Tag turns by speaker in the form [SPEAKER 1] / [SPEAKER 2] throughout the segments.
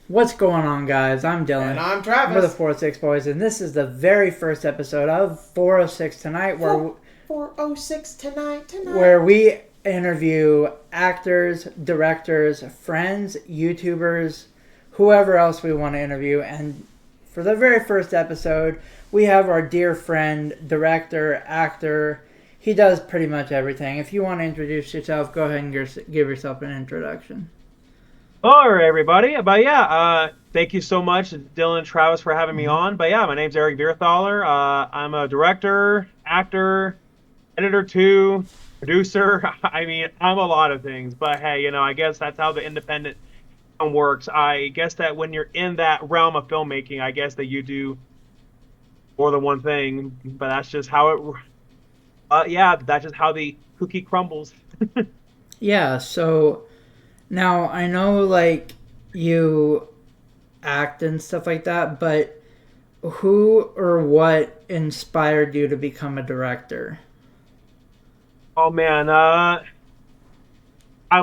[SPEAKER 1] What's going on, guys? I'm
[SPEAKER 2] And
[SPEAKER 1] Dylan.
[SPEAKER 2] I'm
[SPEAKER 1] We're the
[SPEAKER 2] Travis.
[SPEAKER 1] 406 Boys, and this is the very first episode of 406 Tonight, where
[SPEAKER 2] 406 tonight,
[SPEAKER 1] where
[SPEAKER 2] tonight.
[SPEAKER 1] we interview actors, directors, friends, YouTubers, whoever else we want to interview. And for the very first episode, we have our dear friend, director, actor. He does pretty much everything. If you want to introduce yourself, go ahead and give yourself an introduction.
[SPEAKER 3] Hello, everybody. Thank you so much, Dylan and Travis, for having me
[SPEAKER 1] Mm-hmm.
[SPEAKER 3] on. My name's Eric VIERTHALER. I'm a director, actor, editor too, producer. I mean, I'm a lot of things. But hey, I guess that's how the independent film works. I guess that when you're in that realm of filmmaking, I guess that you do more than one thing. But that's just how it. Yeah, that's just how the cookie crumbles.
[SPEAKER 1] Yeah, so now I know like you act and stuff like that, but who or what inspired you to become a director?
[SPEAKER 3] Oh man, I've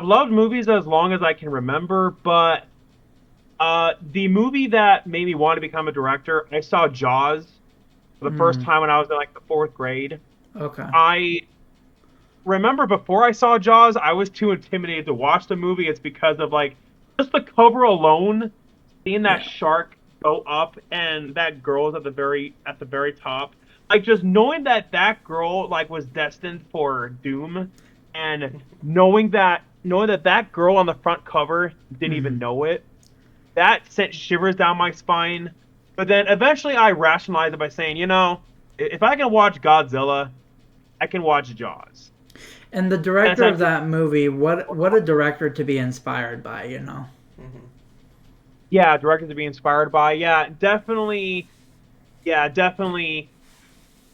[SPEAKER 3] loved movies as long as I can remember, but the movie that made me want to become a director, I saw Jaws for the first
[SPEAKER 1] Hmm.
[SPEAKER 3] time when I was in like the fourth grade.
[SPEAKER 1] Okay.
[SPEAKER 3] I remember before I saw Jaws, I was too intimidated to watch the movie. It's because of like just the cover alone, seeing that
[SPEAKER 1] Yeah.
[SPEAKER 3] shark go up and that girl's at the very top. Like just knowing that that girl like was destined for doom, and knowing that girl on the front cover didn't
[SPEAKER 1] Hmm.
[SPEAKER 3] even know it, that sent shivers down my spine. But then eventually I rationalized it by saying, if I can watch Godzilla, I can watch Jaws.
[SPEAKER 1] And the
[SPEAKER 3] And
[SPEAKER 1] director of
[SPEAKER 3] essentially,
[SPEAKER 1] that movie, what a director to be inspired by, you know?
[SPEAKER 2] Mm-hmm.
[SPEAKER 3] yeah, directors to be inspired by. Yeah, definitely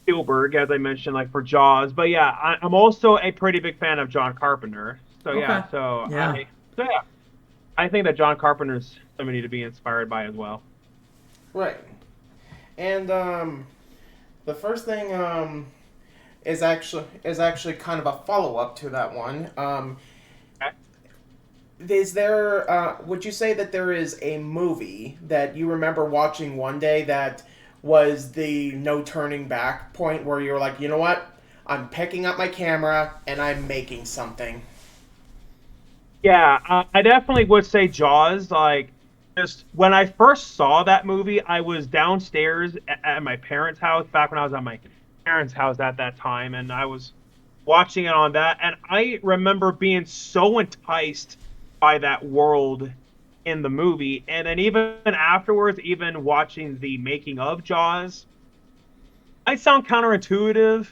[SPEAKER 3] Spielberg, as I mentioned, like for Jaws. But yeah, I'm also a pretty big fan of John Carpenter. So
[SPEAKER 1] Okay.
[SPEAKER 3] yeah, so
[SPEAKER 1] Yeah.
[SPEAKER 3] I think that John Carpenter's somebody to be inspired by as well.
[SPEAKER 2] Right. And the first thing is actually kind of a follow up to that one. Is there? Would you say that there is a movie that you remember watching one day that was the no turning back point where you were like, you know what? I'm picking up my camera and I'm making something.
[SPEAKER 3] Yeah, I definitely would say Jaws. Like, just when I first saw that movie, I was downstairs at my parents' house back when I was at my parents' house at that time, and I was watching it on that, and I remember being so enticed by that world in the movie, and then even afterwards, even watching the making of Jaws, I sound counterintuitive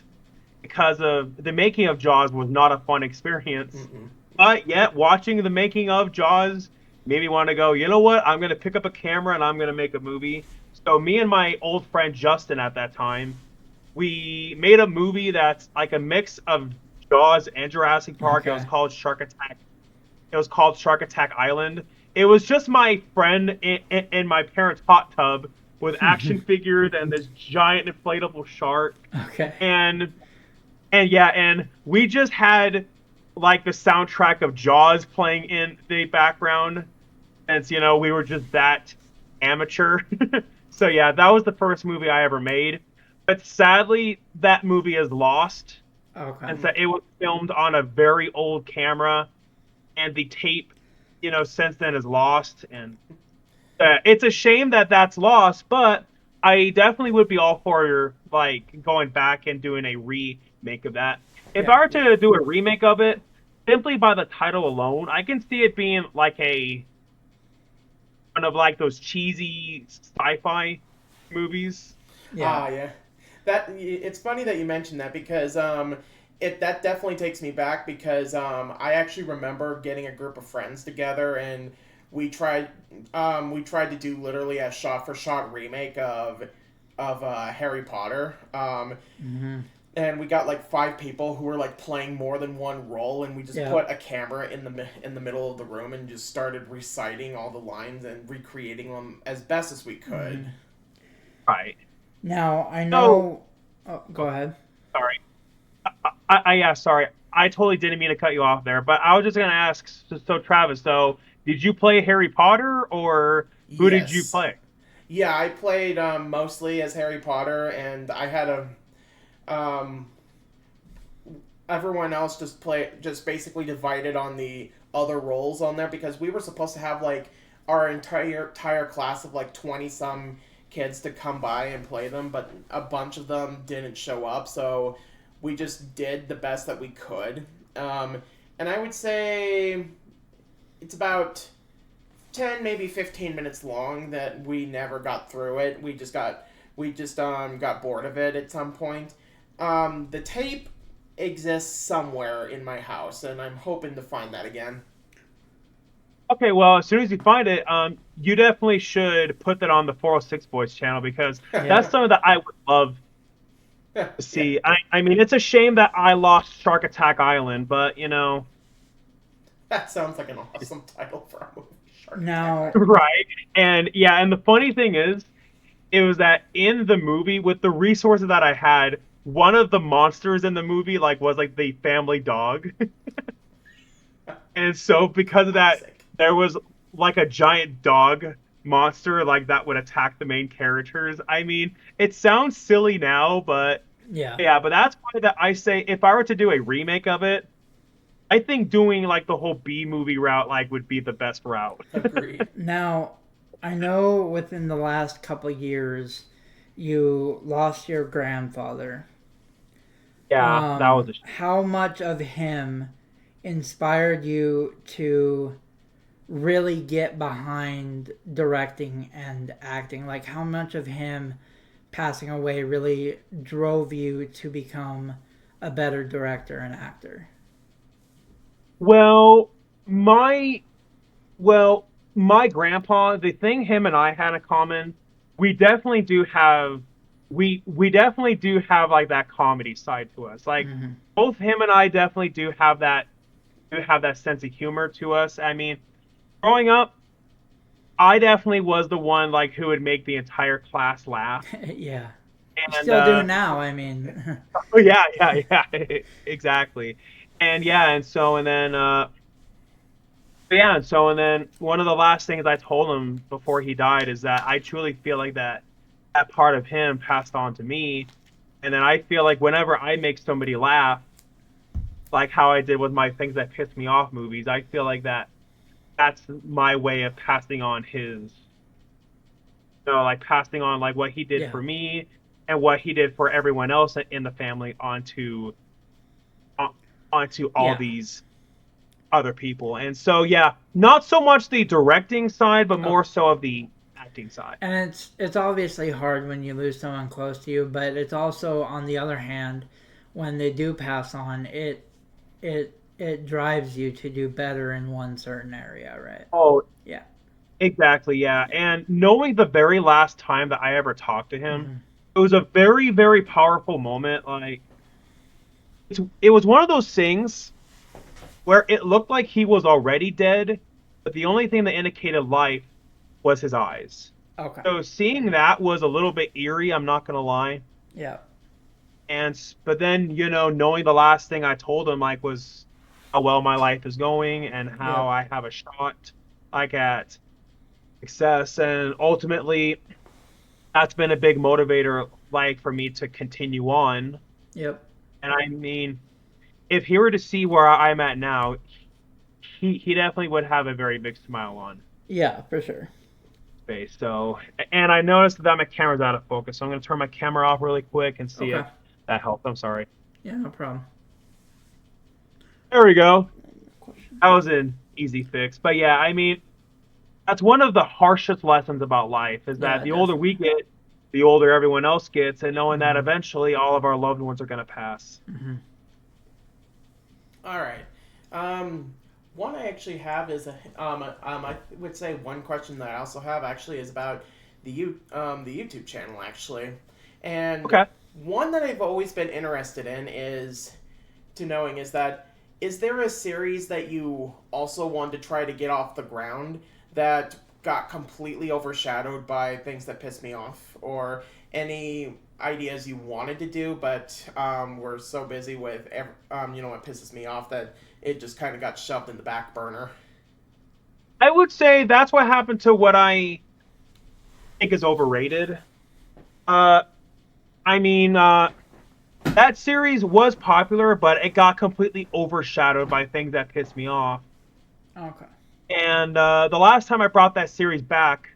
[SPEAKER 3] because of the making of Jaws was not a fun experience.
[SPEAKER 2] Mm-mm.
[SPEAKER 3] But yet, watching the making of Jaws made me want to go, you know what? I'm going to pick up a camera and I'm going to make a movie. So, me and my old friend Justin at that time, we made a movie that's like a mix of Jaws and Jurassic Park. It was
[SPEAKER 1] Okay.
[SPEAKER 3] called Shark Attack. It was called Shark Attack Island. It was just my friend in my parents' hot tub with action figures and this giant inflatable shark.
[SPEAKER 1] Okay.
[SPEAKER 3] And and we just had like the soundtrack of Jaws playing in the background, since we were just that amateur. So yeah, that was the first movie I ever made. But sadly, that movie is lost,
[SPEAKER 1] Okay.
[SPEAKER 3] and so it was filmed on a very old camera, and the tape, since then is lost. And it's a shame that that's lost, but I definitely would be all for like going back and doing a remake of that. If
[SPEAKER 1] Yeah.
[SPEAKER 3] I were to do a remake of it, simply by the title alone, I can see it being like a one of like those cheesy sci-fi movies.
[SPEAKER 1] Yeah.
[SPEAKER 2] Ah, yeah. It's funny that you mentioned that because it that definitely takes me back because I actually remember getting a group of friends together and we tried to do literally a shot for shot remake of Harry Potter.
[SPEAKER 1] Hmm.
[SPEAKER 2] And we got like five people who were like playing more than one role, and we just
[SPEAKER 1] Yeah.
[SPEAKER 2] put a camera in the middle of the room and just started reciting all the lines and recreating them as best as we could.
[SPEAKER 1] Hmm.
[SPEAKER 3] Right.
[SPEAKER 1] Now I
[SPEAKER 3] So,
[SPEAKER 1] know. Oh, go ahead.
[SPEAKER 3] sorry. Yeah, sorry. I totally didn't mean to cut you off there, but I was just gonna ask. So, Travis, so did you play Harry Potter or who did you
[SPEAKER 2] Yes.
[SPEAKER 3] play?
[SPEAKER 2] Yeah, I played mostly as Harry Potter, and I had a um, everyone else just basically divided on the other roles on there because we were supposed to have like our entire class of like 20 some kids to come by and play them, but a bunch of them didn't show up, so we just did the best that we could. And I would say it's about 10 maybe 15 minutes long that we never got through it. We just got bored of it at some point. The tape exists somewhere in my house, and I'm hoping to find that again.
[SPEAKER 3] Okay, well, as soon as you find it, you definitely should put that on the 406 Boys channel because that's
[SPEAKER 1] Yeah.
[SPEAKER 3] something that I would love to
[SPEAKER 2] Yeah,
[SPEAKER 3] see. I mean, it's a shame that I lost Shark Attack Island, but
[SPEAKER 2] that sounds like an awesome title for a movie. Shark Attack
[SPEAKER 1] Now,
[SPEAKER 2] Island.
[SPEAKER 3] right? And yeah, and the funny thing is, it was that in the movie with the resources that I had, one of the monsters in the movie like was like the family dog. And so because of that,
[SPEAKER 2] Classic.
[SPEAKER 3] there was like a giant dog monster like that would attack the main characters. I mean, it sounds silly now, but
[SPEAKER 1] yeah.
[SPEAKER 3] yeah, but that's why that I say if I were to do a remake of it, I think doing like the whole B movie route like would be the best route.
[SPEAKER 2] Agreed.
[SPEAKER 1] Now, I know within the last couple years, you lost your grandfather.
[SPEAKER 3] Yeah, that was a
[SPEAKER 1] How much of him inspired you to really get behind directing and acting? Like, how much of him passing away really drove you to become a better director and actor?
[SPEAKER 3] well, my well, my grandpa, the thing him and I had in common, we definitely do have we definitely do have like that comedy side to us. Like
[SPEAKER 1] Mm-hmm.
[SPEAKER 3] both him and I definitely do have that sense of humor to us. I mean, growing up, I definitely was the one like who would make the entire class laugh.
[SPEAKER 1] Yeah. You
[SPEAKER 3] And
[SPEAKER 1] still do now, I mean.
[SPEAKER 3] oh yeah, yeah, exactly. And yeah, and then one of the last things I told him before he died is that I truly feel like that part of him passed on to me. And then I feel like whenever I make somebody laugh, like how I did with my things that piss me off movies, I feel like that's my way of passing on like passing on like what he did
[SPEAKER 1] Yeah.
[SPEAKER 3] for me and what he did for everyone else in the family on- onto all
[SPEAKER 1] Yeah.
[SPEAKER 3] these other people. And so yeah, not so much the directing side, but
[SPEAKER 1] Oh,
[SPEAKER 3] more so of the acting side.
[SPEAKER 1] and it's obviously hard when you lose someone close to you, but it's also on the other hand, when they do pass on, it drives you to do better in one certain area, right?
[SPEAKER 3] Oh,
[SPEAKER 1] Yeah.
[SPEAKER 3] exactly, yeah.
[SPEAKER 1] Yeah.
[SPEAKER 3] And knowing the very last time that I ever talked to him,
[SPEAKER 1] Mm-hmm.
[SPEAKER 3] it was a very, very powerful moment. Like it was one of those things where it looked like he was already dead, but the only thing that indicated life was his eyes.
[SPEAKER 1] Okay.
[SPEAKER 3] So seeing that was a little bit eerie, I'm not gonna lie.
[SPEAKER 1] Yeah.
[SPEAKER 3] But then, knowing the last thing I told him like was how well my life is going and how
[SPEAKER 1] Yep.
[SPEAKER 3] I have a shot like at success. And ultimately that's been a big motivator like for me to continue on.
[SPEAKER 1] Yep.
[SPEAKER 3] And I mean, if he were to see where I'm at now, he definitely would have a very big smile on
[SPEAKER 1] Yeah, for sure.
[SPEAKER 3] his face. So, and I noticed that my camera's out of focus, so I'm going to turn my camera off really quick and see
[SPEAKER 1] Okay.
[SPEAKER 3] if that helped. I'm sorry.
[SPEAKER 1] Yeah, no problem.
[SPEAKER 3] There we go.
[SPEAKER 1] Question.
[SPEAKER 3] That was an easy fix. But yeah, I mean, that's one of the harshest lessons about life is that
[SPEAKER 1] Yeah,
[SPEAKER 3] the older we
[SPEAKER 1] definitely.
[SPEAKER 3] get, the older everyone else gets, and knowing that
[SPEAKER 1] Mm-hmm.
[SPEAKER 3] eventually all of our loved ones are going to pass.
[SPEAKER 1] Mm-hmm.
[SPEAKER 2] All right. One I actually have is I would say one question that I also have actually is about the YouTube channel actually, and
[SPEAKER 3] Okay.
[SPEAKER 2] one that I've always been interested in is that is there a series that you also want to try to get off the ground that got completely overshadowed by things that pissed me off, or any ideas you wanted to do but were so busy with what pisses me off that it just kind of got shoved in the back burner?
[SPEAKER 3] I would say that's what happened to what I think is overrated. Uh, I mean, that series was popular, but it got completely overshadowed by things that pissed me off.
[SPEAKER 1] Okay.
[SPEAKER 3] And the last time I brought that series back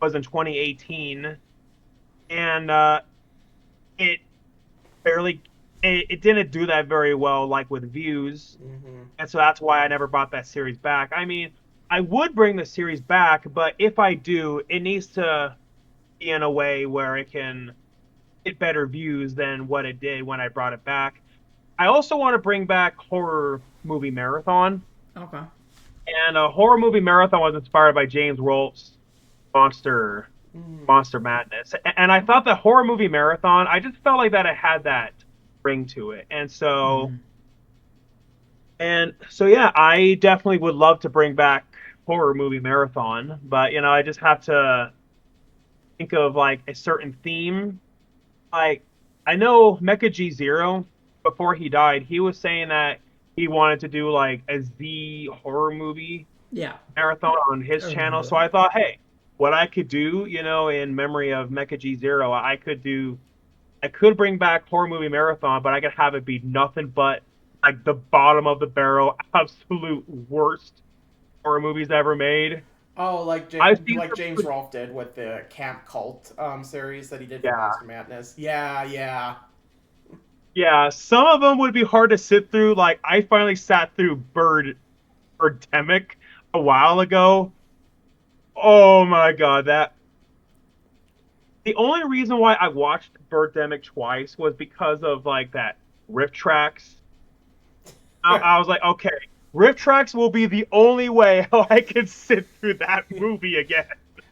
[SPEAKER 3] was in 2018, and it barely, it didn't do that very well, like with views,
[SPEAKER 2] Mm-hmm.
[SPEAKER 3] and so that's why I never brought that series back. I mean, I would bring the series back, but if I do, it needs to be in a way where it can get better views than what it did when I brought it back. I also want to bring back horror movie marathon,
[SPEAKER 1] Okay.
[SPEAKER 3] and a horror movie marathon was inspired by James Rolfe's Monster
[SPEAKER 2] Mm.
[SPEAKER 3] Monster Madness, and I thought the horror movie marathon, I just felt like that it had that ring to it,
[SPEAKER 1] Hmm.
[SPEAKER 3] and so yeah, I definitely would love to bring back horror movie marathon, but I just have to think of like a certain theme. Like I know Mecha G Zero before he died, he was saying that he wanted to do like a Z horror movie
[SPEAKER 1] Yeah,
[SPEAKER 3] marathon on
[SPEAKER 1] I
[SPEAKER 3] his channel.
[SPEAKER 1] remember
[SPEAKER 3] So I
[SPEAKER 1] that.
[SPEAKER 3] thought, hey, what I could do, in memory of Mecha G Zero, I could bring back horror movie marathon, but I could have it be nothing but like the bottom of the barrel, absolute worst horror movies ever made.
[SPEAKER 2] Oh,
[SPEAKER 3] I've seen
[SPEAKER 2] Like
[SPEAKER 3] some,
[SPEAKER 2] James Rolfe did with the Camp Cult series that he did for
[SPEAKER 3] yeah,
[SPEAKER 2] Monster Madness. Yeah, yeah.
[SPEAKER 3] yeah. Some of them would be hard to sit through. Like I finally sat through Birdemic a while ago. Oh my god, that the only reason why I watched Birdemic twice was because of like that riff tracks. I was like, okay, riff tracks will be the only way how I can sit through that movie again.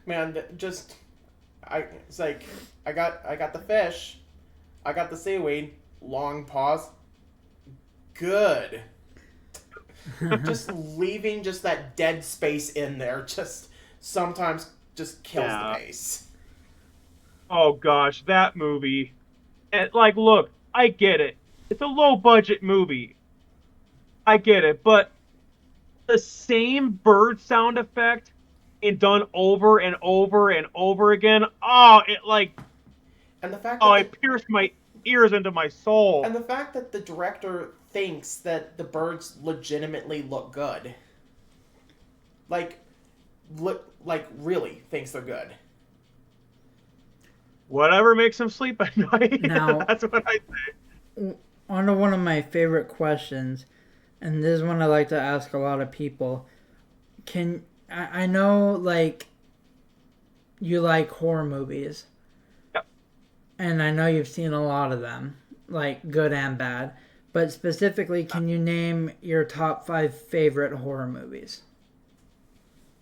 [SPEAKER 2] Man, just it's like I got the fish, I got the seaweed. Long pause. Good. Just leaving just that dead space in there just sometimes just kills the
[SPEAKER 3] Yeah.
[SPEAKER 2] pace.
[SPEAKER 3] Oh gosh, that movie. And like, look, I get it. It's a low budget movie. I get it, but the same bird sound effect and done over and over and over again. Oh,
[SPEAKER 2] And the fact that
[SPEAKER 3] it pierced my ears into my soul.
[SPEAKER 2] the director thinks that the birds legitimately look good. Like like really thinks they're good.
[SPEAKER 3] Whatever makes him sleep at night.
[SPEAKER 1] Now,
[SPEAKER 3] That's what I
[SPEAKER 1] on to one of my favorite questions, and this is one I like to ask a lot of people. I know like you like horror movies,
[SPEAKER 3] say.
[SPEAKER 1] and I know you've seen a lot of them, like good and bad. But specifically, can you name your top five favorite horror movies?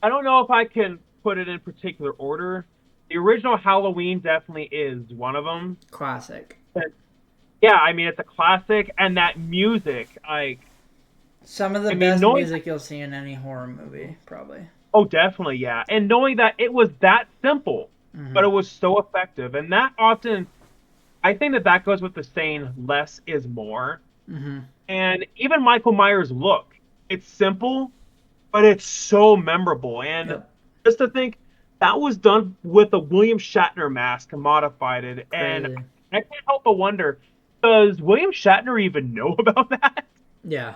[SPEAKER 3] I don't know if I can put it in particular order. The original Halloween definitely is one of them.
[SPEAKER 1] Classic.
[SPEAKER 3] But yeah, I mean it's a classic, and that music,
[SPEAKER 1] Some of the
[SPEAKER 3] I mean,
[SPEAKER 1] best
[SPEAKER 3] knowing,
[SPEAKER 1] music you'll see in any horror movie, probably.
[SPEAKER 3] oh, definitely, yeah, and knowing that it was that simple, but
[SPEAKER 1] Hmm.
[SPEAKER 3] it was so effective, and that often, I think that goes with the saying "less is more."
[SPEAKER 1] Hmm.
[SPEAKER 3] And even Michael Myers' look, it's simple, but it's so memorable. And
[SPEAKER 1] Yep.
[SPEAKER 3] just to think that was done with a William Shatner mask modified it, and
[SPEAKER 1] Crazy.
[SPEAKER 3] I can't help but wonder, does William Shatner even know about that?
[SPEAKER 1] Yeah.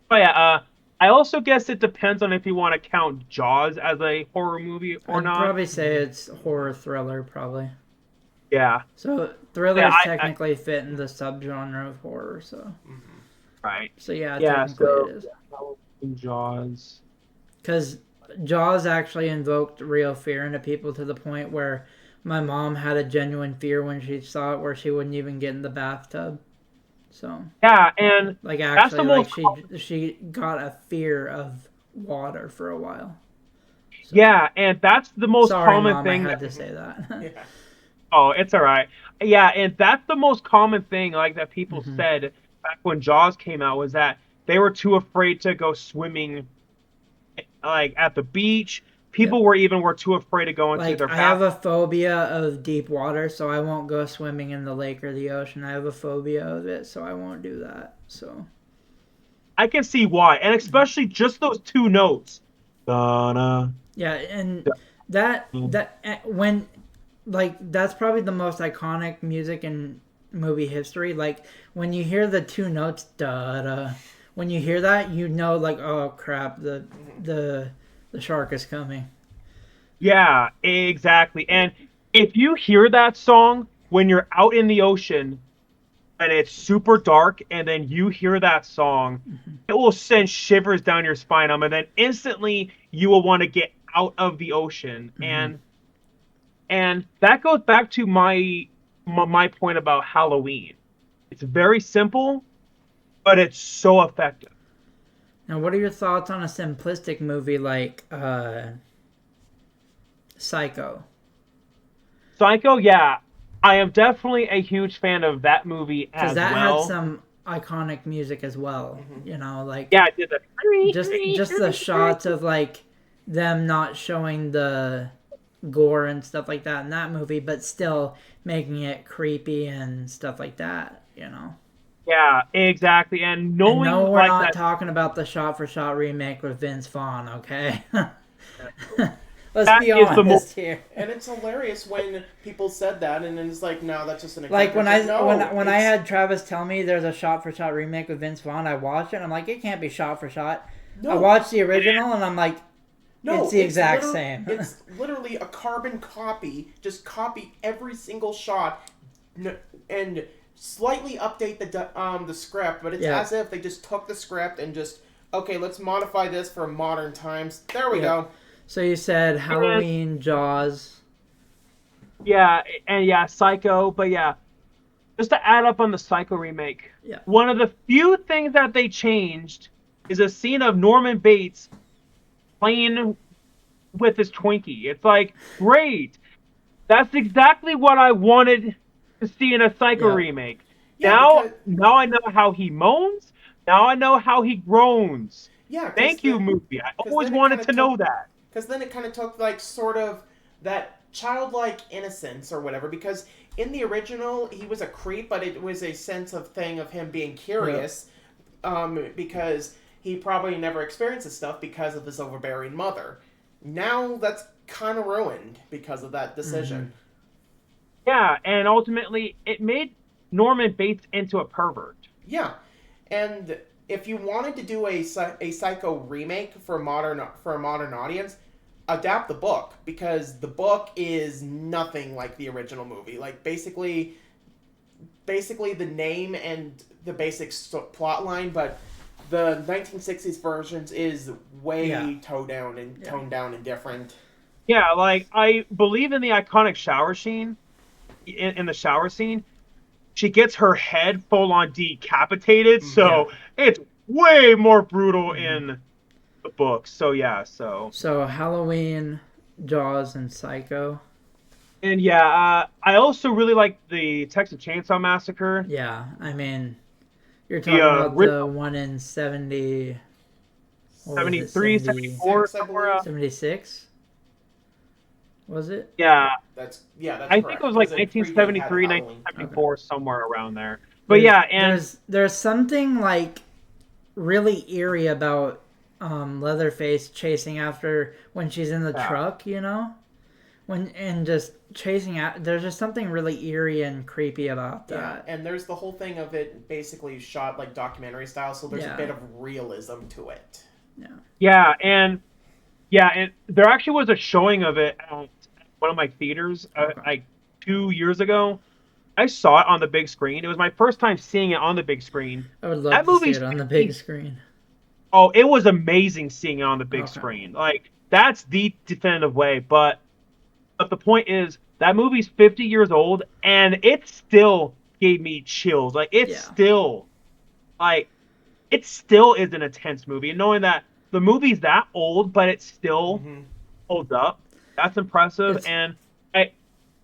[SPEAKER 3] But yeah, I also guess it depends on if you want to count Jaws as a horror movie or
[SPEAKER 1] I'd
[SPEAKER 3] not.
[SPEAKER 1] probably say it's horror thriller, probably.
[SPEAKER 3] Yeah,
[SPEAKER 1] So
[SPEAKER 3] yeah,
[SPEAKER 1] thrillers technically fit in the subgenre of horror. So
[SPEAKER 2] Mm-hmm.
[SPEAKER 3] right,
[SPEAKER 1] yeah,
[SPEAKER 3] yeah.
[SPEAKER 1] technically it
[SPEAKER 3] So
[SPEAKER 1] is.
[SPEAKER 3] Jaws.
[SPEAKER 1] Because Jaws actually invoked real fear into people to the point where my mom had a genuine fear when she saw it, where she wouldn't even get in the bathtub. So
[SPEAKER 3] Yeah, and
[SPEAKER 1] like
[SPEAKER 3] that's the
[SPEAKER 1] actually, like
[SPEAKER 3] most
[SPEAKER 1] she got a fear of water for a while. So
[SPEAKER 3] yeah, and that's the most
[SPEAKER 1] sorry,
[SPEAKER 3] common
[SPEAKER 1] mom, I
[SPEAKER 3] thing
[SPEAKER 1] had
[SPEAKER 3] that.
[SPEAKER 1] to say that.
[SPEAKER 2] Yeah.
[SPEAKER 3] Oh, it's all right. Yeah, and that's the most common thing like that people
[SPEAKER 1] Hmm.
[SPEAKER 3] said back when Jaws came out was that they were too afraid to go swimming like at the beach.
[SPEAKER 1] Yep.
[SPEAKER 3] People were too afraid to go into
[SPEAKER 1] Like
[SPEAKER 3] their
[SPEAKER 1] I have
[SPEAKER 3] bath.
[SPEAKER 1] a phobia of deep water, so I won't go swimming in the lake or the ocean. I have a phobia of it, so I won't do that. So
[SPEAKER 3] I can see why, and especially just those two notes. Donna.
[SPEAKER 1] Yeah, and when like that's probably the most iconic music in movie history. Like when you hear the two notes, da da, when you hear that, you know, like, oh crap, the the shark is coming.
[SPEAKER 3] Yeah, exactly. And if you hear that song when you're out in the ocean and it's super dark, and then you hear that song, it will send shivers down your spine, and then instantly you will want to get out of the ocean.
[SPEAKER 1] Mm-hmm.
[SPEAKER 3] And that goes back to my point about Halloween. It's very simple, but it's so effective.
[SPEAKER 1] Now, what are your thoughts on a simplistic movie like Psycho?
[SPEAKER 3] Psycho, yeah, I am definitely a huge fan of that movie
[SPEAKER 1] Because
[SPEAKER 3] as
[SPEAKER 1] that had
[SPEAKER 3] well.
[SPEAKER 1] some iconic music as well. You know, like
[SPEAKER 3] Yeah, it did the
[SPEAKER 1] just the shots of like them not showing the gore and stuff like that in that movie, but still making it creepy and stuff like that. You know.
[SPEAKER 3] Yeah, exactly. And
[SPEAKER 1] And no,
[SPEAKER 3] knowing
[SPEAKER 1] we're
[SPEAKER 3] like
[SPEAKER 1] not
[SPEAKER 3] that,
[SPEAKER 1] talking about the shot-for-shot remake with Vince Vaughn, okay? Let's
[SPEAKER 3] that
[SPEAKER 1] be
[SPEAKER 3] is the most.
[SPEAKER 1] honest here.
[SPEAKER 2] And it's hilarious when people said that, and then it's like, no, that's just an example.
[SPEAKER 1] Like when
[SPEAKER 2] It's
[SPEAKER 1] I
[SPEAKER 2] like, no,
[SPEAKER 1] when I
[SPEAKER 2] it's-
[SPEAKER 1] had Travis tell me there's a shot-for-shot remake with Vince Vaughn, I watched it. And I'm like, it can't be shot-for-shot.
[SPEAKER 2] no,
[SPEAKER 1] I watched the original, and I'm like,
[SPEAKER 2] no,
[SPEAKER 1] it's the exact
[SPEAKER 2] liter-
[SPEAKER 1] same.
[SPEAKER 2] It's literally a carbon copy. Just copy every single shot, and slightly update the script. But it's
[SPEAKER 1] Yeah.
[SPEAKER 2] as if they just took the script and just, okay, let's modify this for modern times. There we
[SPEAKER 1] Yeah.
[SPEAKER 2] go.
[SPEAKER 1] So you said Halloween, Jaws.
[SPEAKER 3] Yeah, and yeah, Psycho. But yeah, just to add up on the Psycho remake,
[SPEAKER 1] Yeah.
[SPEAKER 3] one of the few things that they changed is a scene of Norman Bates playing with his Twinkie. It's like, great. That's exactly what I wanted to see in a Psycho
[SPEAKER 1] Yeah.
[SPEAKER 3] remake.
[SPEAKER 2] Yeah,
[SPEAKER 3] Now,
[SPEAKER 2] because,
[SPEAKER 3] now I know how he moans. Now I know how he groans.
[SPEAKER 2] yeah,
[SPEAKER 3] Thank you, movie. I
[SPEAKER 2] 'cause
[SPEAKER 3] always
[SPEAKER 2] then it
[SPEAKER 3] wanted
[SPEAKER 2] kinda
[SPEAKER 3] to know that.
[SPEAKER 2] Because then it kind of took like sort of that childlike innocence or whatever. Because in the original, he was a creep, but it was a sense of thing of him being curious, because he probably never experienced this stuff because of his overbearing mother. Now that's kind of ruined because of that decision.
[SPEAKER 3] Yeah, and ultimately, it made Norman Bates into a pervert.
[SPEAKER 2] Yeah, and if you wanted to do a Psycho remake for a modern audience, adapt the book, because the book is nothing like the original movie. Like basically the name and the basic plot line, but the 1960s versions is way toned down and different.
[SPEAKER 3] Yeah, like I believe in the iconic shower scene. In the shower scene, she gets her head full on decapitated, so it's way more brutal in the book. So yeah,
[SPEAKER 1] So Halloween, Jaws, and Psycho.
[SPEAKER 3] and yeah, I also really like the Texas Chainsaw Massacre.
[SPEAKER 1] Yeah, I mean, you're talking about the one in 70. What was it,
[SPEAKER 3] 73,
[SPEAKER 1] 70
[SPEAKER 3] 74,
[SPEAKER 2] 76, I
[SPEAKER 3] somewhere.
[SPEAKER 2] believe.
[SPEAKER 1] 76? Was it?
[SPEAKER 3] Yeah,
[SPEAKER 2] That's
[SPEAKER 3] I
[SPEAKER 2] correct.
[SPEAKER 3] think it was like
[SPEAKER 2] Because it
[SPEAKER 3] 1973,
[SPEAKER 2] predated Halloween.
[SPEAKER 3] 1974, somewhere around there. But yeah, and
[SPEAKER 1] there's something like really eerie about Leatherface chasing after when she's in the truck, you know, and just chasing out. There's just something really eerie and creepy about that.
[SPEAKER 2] Yeah, and there's the whole thing of it basically shot like documentary style, so there's a bit of realism to it.
[SPEAKER 3] and there actually was a showing of it at one of my theaters like 2 years ago. I saw it on the big screen. It was my first time seeing it on the big screen.
[SPEAKER 1] I would love
[SPEAKER 3] That
[SPEAKER 1] to see
[SPEAKER 3] movie's
[SPEAKER 1] it on the big screen.
[SPEAKER 3] Oh, it was amazing seeing it on the big screen. Like that's the definitive way. But the point is that movie's 50 years old and it still gave me chills. Like it still is an intense movie. And knowing that the movie's that old, but it still holds up, that's impressive. And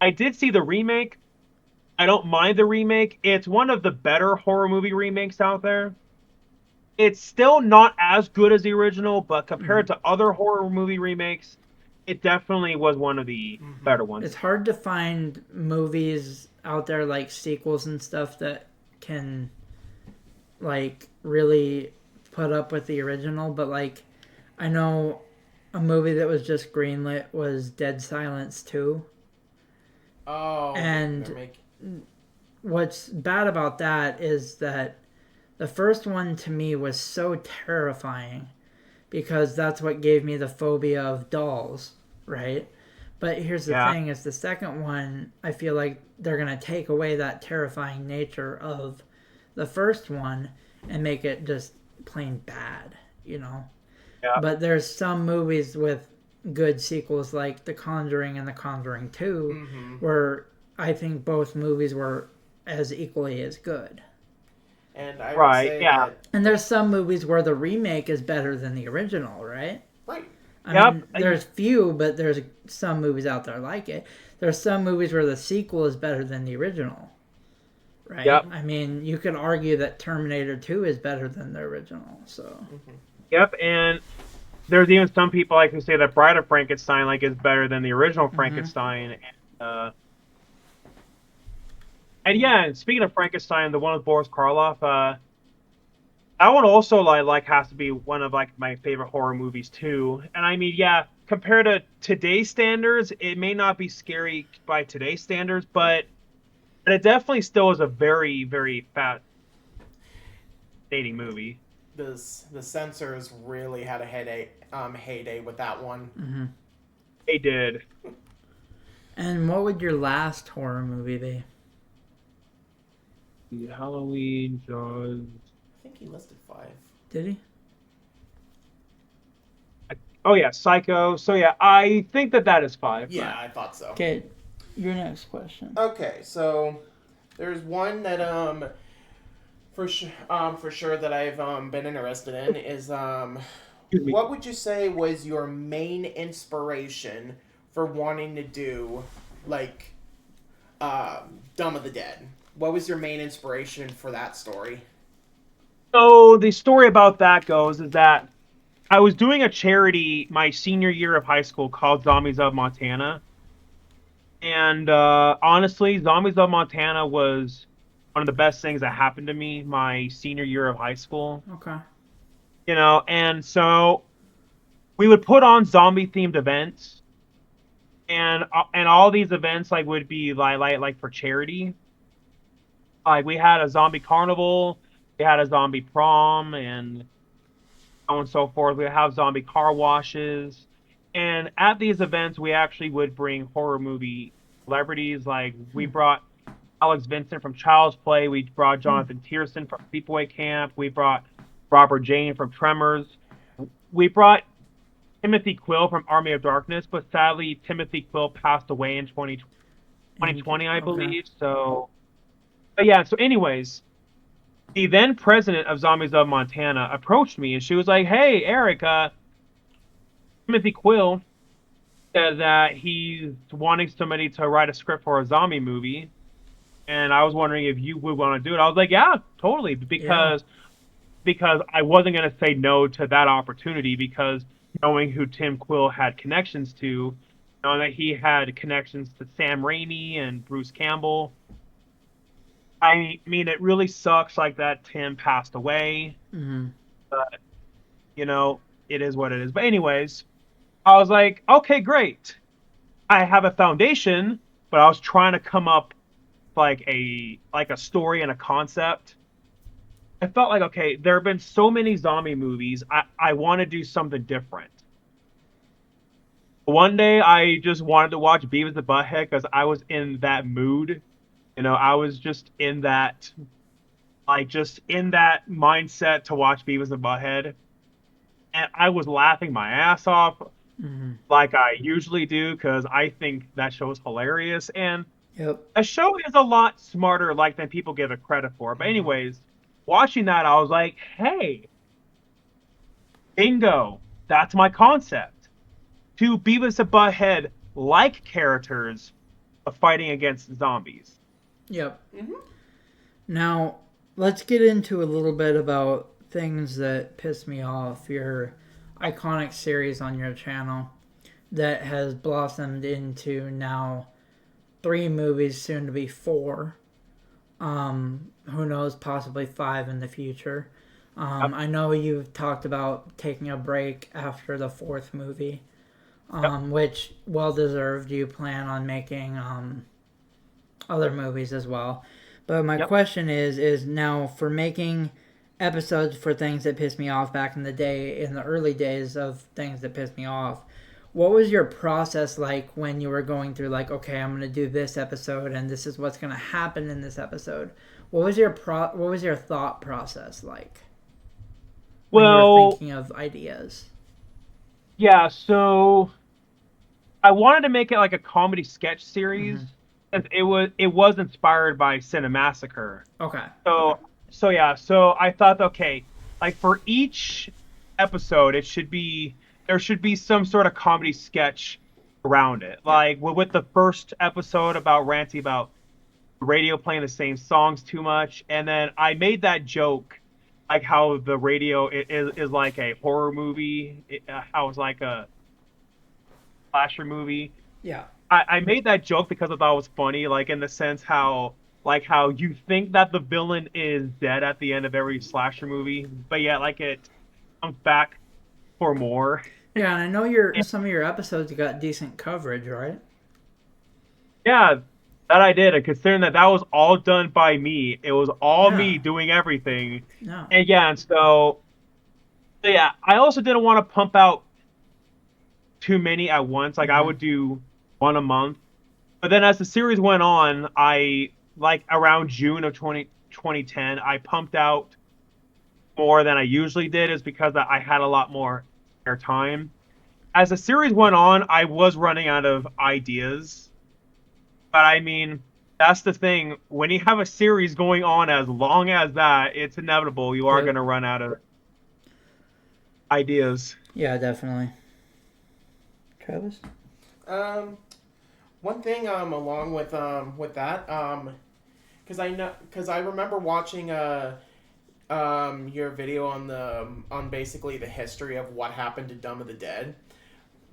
[SPEAKER 3] I did see the remake. I don't mind the remake. It's one of the better horror movie remakes out there. It's still not as good as the original, but compared to other horror movie remakes, it definitely was one of the better ones.
[SPEAKER 1] It's hard to find movies out there like sequels and stuff that can like really put up with the original, but like I know a movie that was just greenlit was Dead Silence 2.
[SPEAKER 2] Oh,
[SPEAKER 1] And what's bad about that is that the first one to me was so terrifying because that's what gave me the phobia of dolls, right? But here's the
[SPEAKER 3] Yeah.
[SPEAKER 1] thing is the second one, I feel like they're going to take away that terrifying nature of the first one and make it just plain bad, you know?
[SPEAKER 3] Yeah.
[SPEAKER 1] But there's some movies with good sequels like The Conjuring and The Conjuring 2 where I think both movies were as equally as good.
[SPEAKER 2] And I would
[SPEAKER 3] Right,
[SPEAKER 2] say
[SPEAKER 3] yeah.
[SPEAKER 2] that...
[SPEAKER 1] And there's some movies where the remake is better than the original, right?
[SPEAKER 2] Right.
[SPEAKER 1] I mean, there's few, but there's some movies out there like it. There's some movies where the sequel is better than the original, right?
[SPEAKER 3] Yep.
[SPEAKER 1] I mean, you could argue that Terminator 2 is better than the original, so...
[SPEAKER 3] Yep, and there's even some people like who say that Bride of Frankenstein like is better than the original Frankenstein. And yeah, speaking of Frankenstein, the one with Boris Karloff, that one also like has to be one of like my favorite horror movies too. And I mean, yeah, compared to today's standards, it may not be scary by today's standards, but it definitely still is a very, very fascinating movie.
[SPEAKER 2] The censors really had a heyday with that one.
[SPEAKER 3] They did.
[SPEAKER 1] And what would your last horror movie be?
[SPEAKER 3] Halloween, Jaws.
[SPEAKER 2] I think he listed 5.
[SPEAKER 1] Did he?
[SPEAKER 3] Oh yeah, Psycho. So yeah, I think that is 5.
[SPEAKER 2] Yeah, I thought so.
[SPEAKER 1] Okay, your next question.
[SPEAKER 2] Okay, so there's one that for sure that I've been interested in is what would you say was your main inspiration for wanting to do like Dumb of the Dead? What was your main inspiration for that story?
[SPEAKER 3] So the story about that goes is that I was doing a charity my senior year of high school called Zombies of Montana. And honestly, Zombies of Montana was one of the best things that happened to me my senior year of high school.
[SPEAKER 1] Okay.
[SPEAKER 3] You know, and so we would put on zombie themed events, and all these events like would be like for charity. Like we had a zombie carnival, we had a zombie prom, and so on and so forth. We would have zombie car washes, and at these events, we actually would bring horror movie celebrities. Like we brought Alex Vincent from Child's Play, we brought Jonathan Tierson from Sleepaway Camp, we brought Robert Jane from Tremors, we brought Timothy Quill from Army of Darkness, but sadly Timothy Quill passed away in 2020, I believe. So. But yeah, so anyways, the then president of Zombies of Montana approached me and she was like, "Hey, Eric, Timothy Quill said that he's wanting somebody to write a script for a zombie movie, and I was wondering if you would want to do it." I was like, "Yeah, totally," because I wasn't gonna say no to that opportunity because knowing who Tim Quill had connections to, knowing that he had connections to Sam Raimi and Bruce Campbell. I mean, it really sucks like that Tim passed away. But, you know, it is what it is. But anyways, I was like, okay, great. I have a foundation, but I was trying to come up like a story and a concept. I felt like, okay, there have been so many zombie movies. I want to do something different. One day, I just wanted to watch Beavis and Butthead because I was in that mood. You know, I was just in that, mindset to watch Beavis and Butthead. And I was laughing my ass off like I usually do because I think that show is hilarious. And a show is a lot smarter than people give it credit for. But anyways, watching that, I was like, hey, bingo, that's my concept. 2 Beavis and Butthead like characters of fighting against zombies.
[SPEAKER 1] Yep. Now, let's get into a little bit about things that piss me off. Your iconic series on your channel that has blossomed into now 3 movies, soon to be 4. Who knows, possibly 5 in the future. I know you've talked about taking a break after the fourth movie, which well deserved. You plan on making other movies as well. But my question is now for making episodes for things that pissed me off back in the day, in the early days of things that pissed me off. What was your process like when you were going through like, okay, I'm going to do this episode and this is what's going to happen in this episode? What was your thought process like when you were
[SPEAKER 3] Well,
[SPEAKER 1] thinking of ideas?
[SPEAKER 3] yeah, so I wanted to make it like a comedy sketch series,
[SPEAKER 1] Mm-hmm.
[SPEAKER 3] and it was inspired by Cinemassacre.
[SPEAKER 1] Okay.
[SPEAKER 3] So so I thought, okay, like for each episode, there should be some sort of comedy sketch around it.
[SPEAKER 1] Yeah.
[SPEAKER 3] Like with the first episode about ranting about the radio playing the same songs too much, and then I made that joke, like how the radio is like a horror movie, how it's like a slasher movie.
[SPEAKER 1] Yeah.
[SPEAKER 3] I made that joke because I thought it was funny, like in the sense how like how you think that the villain is dead at the end of every slasher movie, but yet like it comes back for more.
[SPEAKER 1] Yeah, and I know some of your episodes got decent coverage, right?
[SPEAKER 3] Yeah, that I did, and considering that that was all done by me, it was all
[SPEAKER 1] Yeah.
[SPEAKER 3] me doing everything.
[SPEAKER 1] No.
[SPEAKER 3] And yeah, and so yeah, I also didn't want to pump out too many at once. Like I
[SPEAKER 1] Mm-hmm.
[SPEAKER 3] would do one a month. But then as the series went on, I like around June of 2010, I pumped out more than I usually did is because I had a lot more spare time. As the series went on, I was running out of ideas. But I mean, that's the thing. When you have a series going on as long as that, it's inevitable you are
[SPEAKER 1] Yep.
[SPEAKER 3] going to run out of ideas.
[SPEAKER 1] Yeah, definitely. Travis?
[SPEAKER 2] One thing along with that because I remember watching your video on basically the history of what happened to Dumb of the Dead.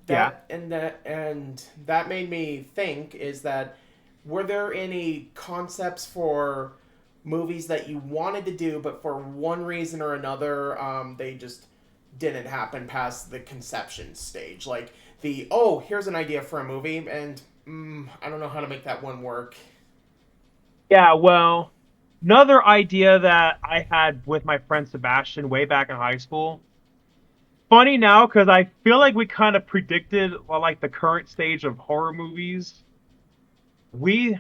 [SPEAKER 3] Yeah.
[SPEAKER 2] That made me think is that were there any concepts for movies that you wanted to do but for one reason or another they just didn't happen past the conception stage, like here's an idea for a movie and I don't know how to make that one work.
[SPEAKER 3] Yeah, well, another idea that I had with my friend Sebastian way back in high school. Funny now because I feel like we kind of predicted like the current stage of horror movies. We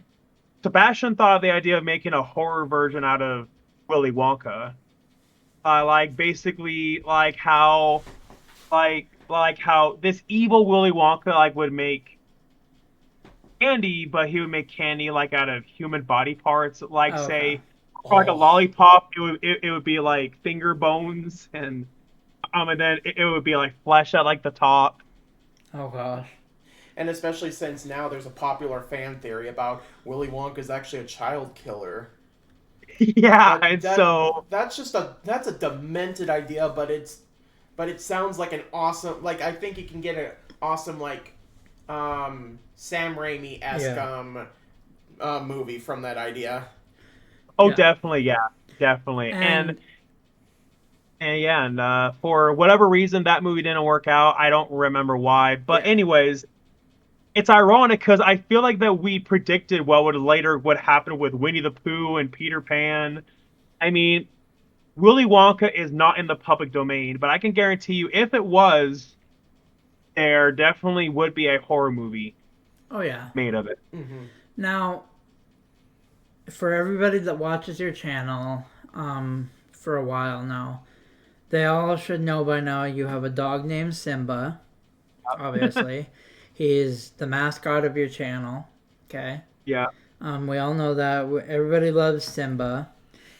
[SPEAKER 3] Sebastian thought of the idea of making a horror version out of Willy Wonka. Like basically like how this evil Willy Wonka like would make candy, but he would make candy like out of human body parts. Like
[SPEAKER 1] Oh, okay.
[SPEAKER 3] say, for like a lollipop, it would be like finger bones, and then it would be like flesh at like the top.
[SPEAKER 1] Oh gosh.
[SPEAKER 2] And especially since now there's a popular fan theory about Willy Wonka is actually a child killer.
[SPEAKER 3] Yeah, and so
[SPEAKER 2] that's a demented idea, but it sounds like an awesome, like I think you can get an awesome like Sam Raimi-esque movie from that idea.
[SPEAKER 3] oh,
[SPEAKER 1] Yeah.
[SPEAKER 3] definitely, yeah, definitely,
[SPEAKER 1] And
[SPEAKER 3] and yeah, and for whatever reason that movie didn't work out. I don't remember why, but
[SPEAKER 1] yeah.
[SPEAKER 3] anyways, it's ironic because I feel like that we predicted what would happen with Winnie the Pooh and Peter Pan. I mean, Willy Wonka is not in the public domain, but I can guarantee you, if it was, there definitely would be a horror movie
[SPEAKER 1] Oh yeah.
[SPEAKER 3] made of it.
[SPEAKER 2] Mm-hmm.
[SPEAKER 1] Now, for everybody that watches your channel, for a while now, they all should know by now you have a dog named Simba. Obviously, he's the mascot of your channel. Okay.
[SPEAKER 3] Yeah.
[SPEAKER 1] We all know that. Everybody loves Simba.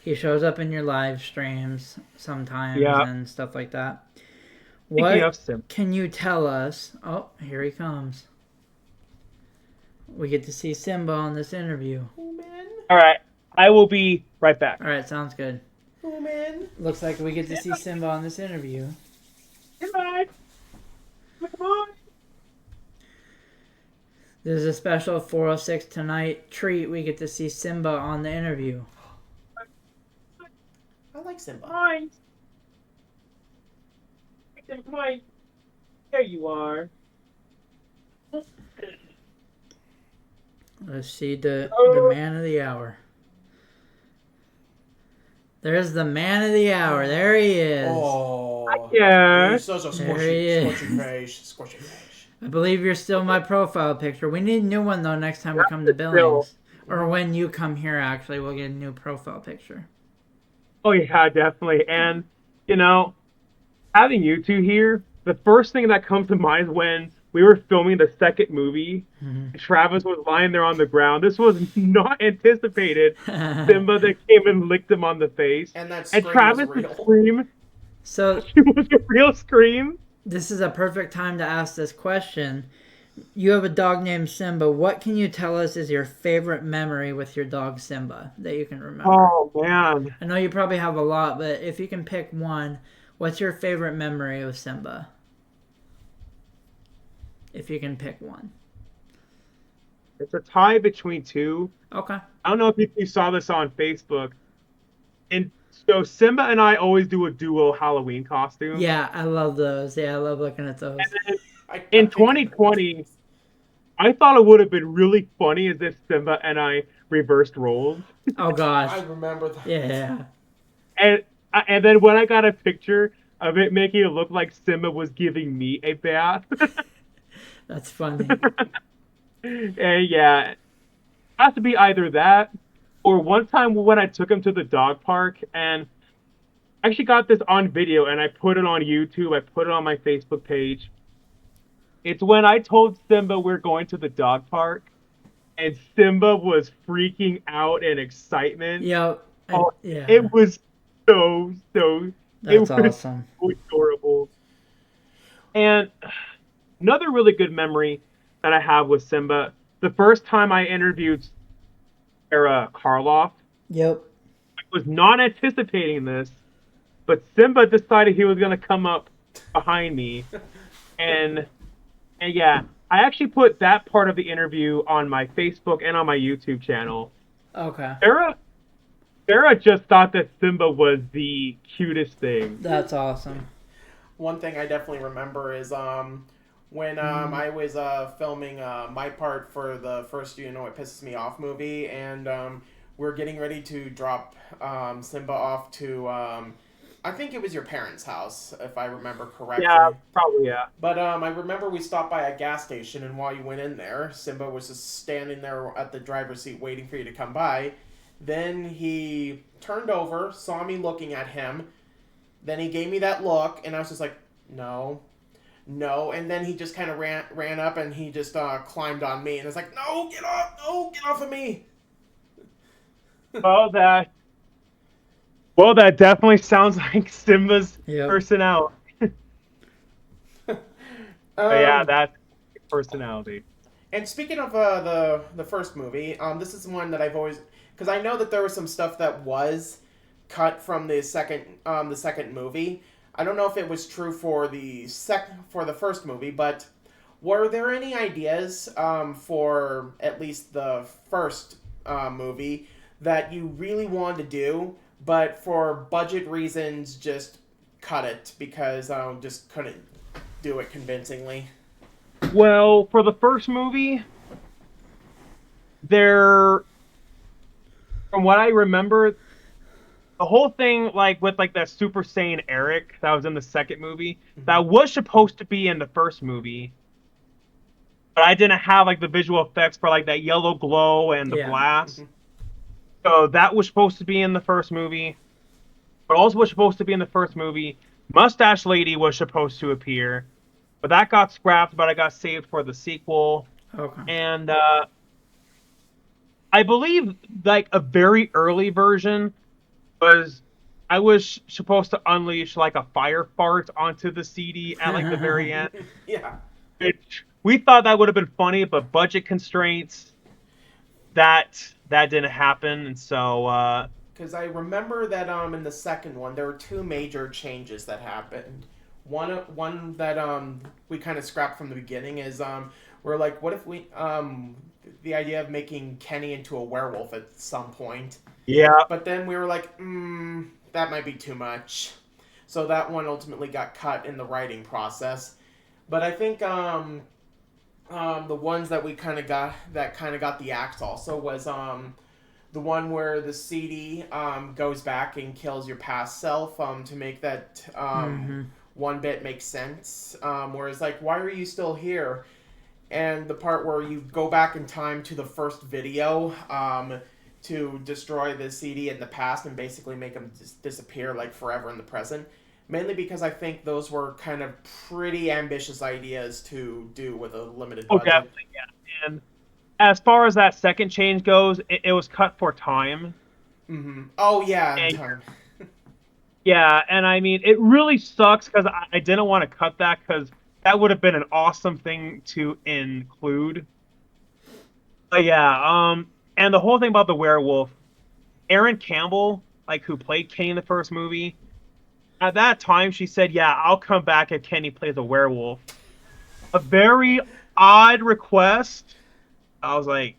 [SPEAKER 1] He shows up in your live streams sometimes
[SPEAKER 3] Yeah.
[SPEAKER 1] and stuff like that.
[SPEAKER 3] Speaking
[SPEAKER 1] What
[SPEAKER 3] of Sim,
[SPEAKER 1] can you tell us? Oh, here he comes. We get to see Simba on this interview.
[SPEAKER 2] Human,
[SPEAKER 3] all right, I will be right back.
[SPEAKER 1] All right, sounds good.
[SPEAKER 2] human.
[SPEAKER 1] Looks like we get to see Simba on this interview.
[SPEAKER 3] Goodbye. Come on.
[SPEAKER 1] There's a special 406 tonight treat. We get to see Simba on the interview.
[SPEAKER 2] I like Simba.
[SPEAKER 3] Fine. Mike, there you are.
[SPEAKER 1] Let's see the
[SPEAKER 3] Oh,
[SPEAKER 1] man of the hour. There's the man of the hour. There he is.
[SPEAKER 2] Oh,
[SPEAKER 3] yeah.
[SPEAKER 2] he's such a
[SPEAKER 1] There he
[SPEAKER 2] squishy
[SPEAKER 1] is.
[SPEAKER 2] face, squishy face.
[SPEAKER 1] I believe you're still my profile picture. We need a new one though next time we come to
[SPEAKER 3] Still.
[SPEAKER 1] Billings. Or when you come here, actually, we'll get a new profile picture.
[SPEAKER 3] Oh yeah, definitely. And you know, having you two here, the first thing that comes to mind is when we were filming the second movie. Travis was lying there on the ground. This was not anticipated. Simba that came and licked him on the face,
[SPEAKER 2] And that
[SPEAKER 3] and
[SPEAKER 2] scream was
[SPEAKER 3] Travis'
[SPEAKER 2] real.
[SPEAKER 3] scream,
[SPEAKER 1] So
[SPEAKER 3] it was a real scream.
[SPEAKER 1] this is a perfect time to ask this question. You have a dog named Simba. What can you tell us is your favorite memory with your dog Simba that you can remember?
[SPEAKER 3] Oh man.
[SPEAKER 1] I know you probably have a lot, but if you can pick one, what's your favorite memory with Simba? If you can pick one.
[SPEAKER 3] It's a tie between two.
[SPEAKER 1] Okay.
[SPEAKER 3] I don't know if you saw this on Facebook. And so Simba and I always do a duo Halloween costume.
[SPEAKER 1] Yeah, I love those. Yeah, I love looking at those.
[SPEAKER 2] I
[SPEAKER 3] In
[SPEAKER 2] think I know what
[SPEAKER 3] 2020, I thought it would have been really funny as if Simba and I reversed roles.
[SPEAKER 1] Oh
[SPEAKER 2] I
[SPEAKER 1] gosh.
[SPEAKER 2] remember that.
[SPEAKER 1] Yeah.
[SPEAKER 3] And and then when I got a picture of it making it look like Simba was giving me a bath.
[SPEAKER 1] That's funny.
[SPEAKER 3] And yeah, it has to be either that or one time when I took him to the dog park and I actually got this on video and I put it on YouTube, I put it on my Facebook page. It's when I told Simba we're going to the dog park and Simba was freaking out in excitement.
[SPEAKER 1] Yep.
[SPEAKER 3] Oh,
[SPEAKER 1] Yeah.
[SPEAKER 3] it was so it
[SPEAKER 1] That's
[SPEAKER 3] was
[SPEAKER 1] awesome.
[SPEAKER 3] so adorable. And another really good memory that I have with Simba, the first time I interviewed Sarah Karloff,
[SPEAKER 1] Yep.
[SPEAKER 3] I was not anticipating this, but Simba decided he was going to come up behind me, and and yeah, I actually put that part of the interview on my Facebook and on my YouTube channel.
[SPEAKER 1] Okay.
[SPEAKER 3] Sarah just thought that Simba was the cutest thing.
[SPEAKER 1] That's awesome.
[SPEAKER 2] One thing I definitely remember is when I was filming my part for the first You Know It Pisses Me Off movie, and we're getting ready to drop Simba off to I think it was your parents' house, if I remember
[SPEAKER 3] Yeah,
[SPEAKER 2] correctly.
[SPEAKER 3] probably yeah.
[SPEAKER 2] But I remember we stopped by a gas station, and while you went in there, Simba was just standing there at the driver's seat waiting for you to come by. Then he turned over, saw me looking at him. Then he gave me that look, and I was just like, no, no. And then he just kind of ran up, and he just climbed on me, and I was like, no, get off of me.
[SPEAKER 3] Well, that definitely sounds like Simba's
[SPEAKER 1] Yep.
[SPEAKER 3] personality. But yeah,
[SPEAKER 2] Um,
[SPEAKER 3] that's personality.
[SPEAKER 2] And speaking of the first movie, this is one that I've always, because I know that there was some stuff that was cut from the second movie. I don't know if it was true for the first movie, but were there any ideas for at least the first movie that you really wanted to do, but for budget reasons just cut it because I just couldn't do it convincingly?
[SPEAKER 3] Well, for the first movie, there, from what I remember, the whole thing, like with like that Super Saiyan Eric that was in the second movie, that was supposed to be in the first movie, but I didn't have like the visual effects for like that yellow glow and the
[SPEAKER 1] Yeah.
[SPEAKER 3] blast. So that was supposed to be in the first movie, but also was supposed to be in the first movie. Mustache Lady was supposed to appear, but that got scrapped. But I got saved for the sequel,
[SPEAKER 1] Okay.
[SPEAKER 3] and I believe like a very early version was I was supposed to unleash like a fire fart onto the CD at like the very end.
[SPEAKER 2] Yeah.
[SPEAKER 3] Which we thought that would have been funny, but budget constraints that didn't happen, and so
[SPEAKER 2] Because I remember that in the second one there were two major changes that happened. One that we kind of scrapped from the beginning is we're like, what if we the idea of making Kenny into a werewolf at some point,
[SPEAKER 3] yeah,
[SPEAKER 2] but then we were like, that might be too much. So that one ultimately got cut in the writing process. But I think the ones that we kind of got the axe also was the one where the CD goes back and kills your past self to make that one bit make sense. Whereas like, why are you still here? And the part where you go back in time to the first video to destroy the CD in the past and basically make them disappear like forever in the present. Mainly because I think those were kind of pretty ambitious ideas to do with a limited budget.
[SPEAKER 3] Definitely, yeah. And as far as that second change goes, it was cut for time.
[SPEAKER 2] Mm-hmm. Oh, yeah,
[SPEAKER 3] and,
[SPEAKER 2] time.
[SPEAKER 3] Yeah, and I mean, it really sucks because I didn't want to cut that because that would have been an awesome thing to include. But yeah, and the whole thing about the werewolf, Erin Campbell, like who played Kenny in the first movie, at that time she said, "Yeah, I'll come back if Kenny plays a werewolf." A very odd request. I was like,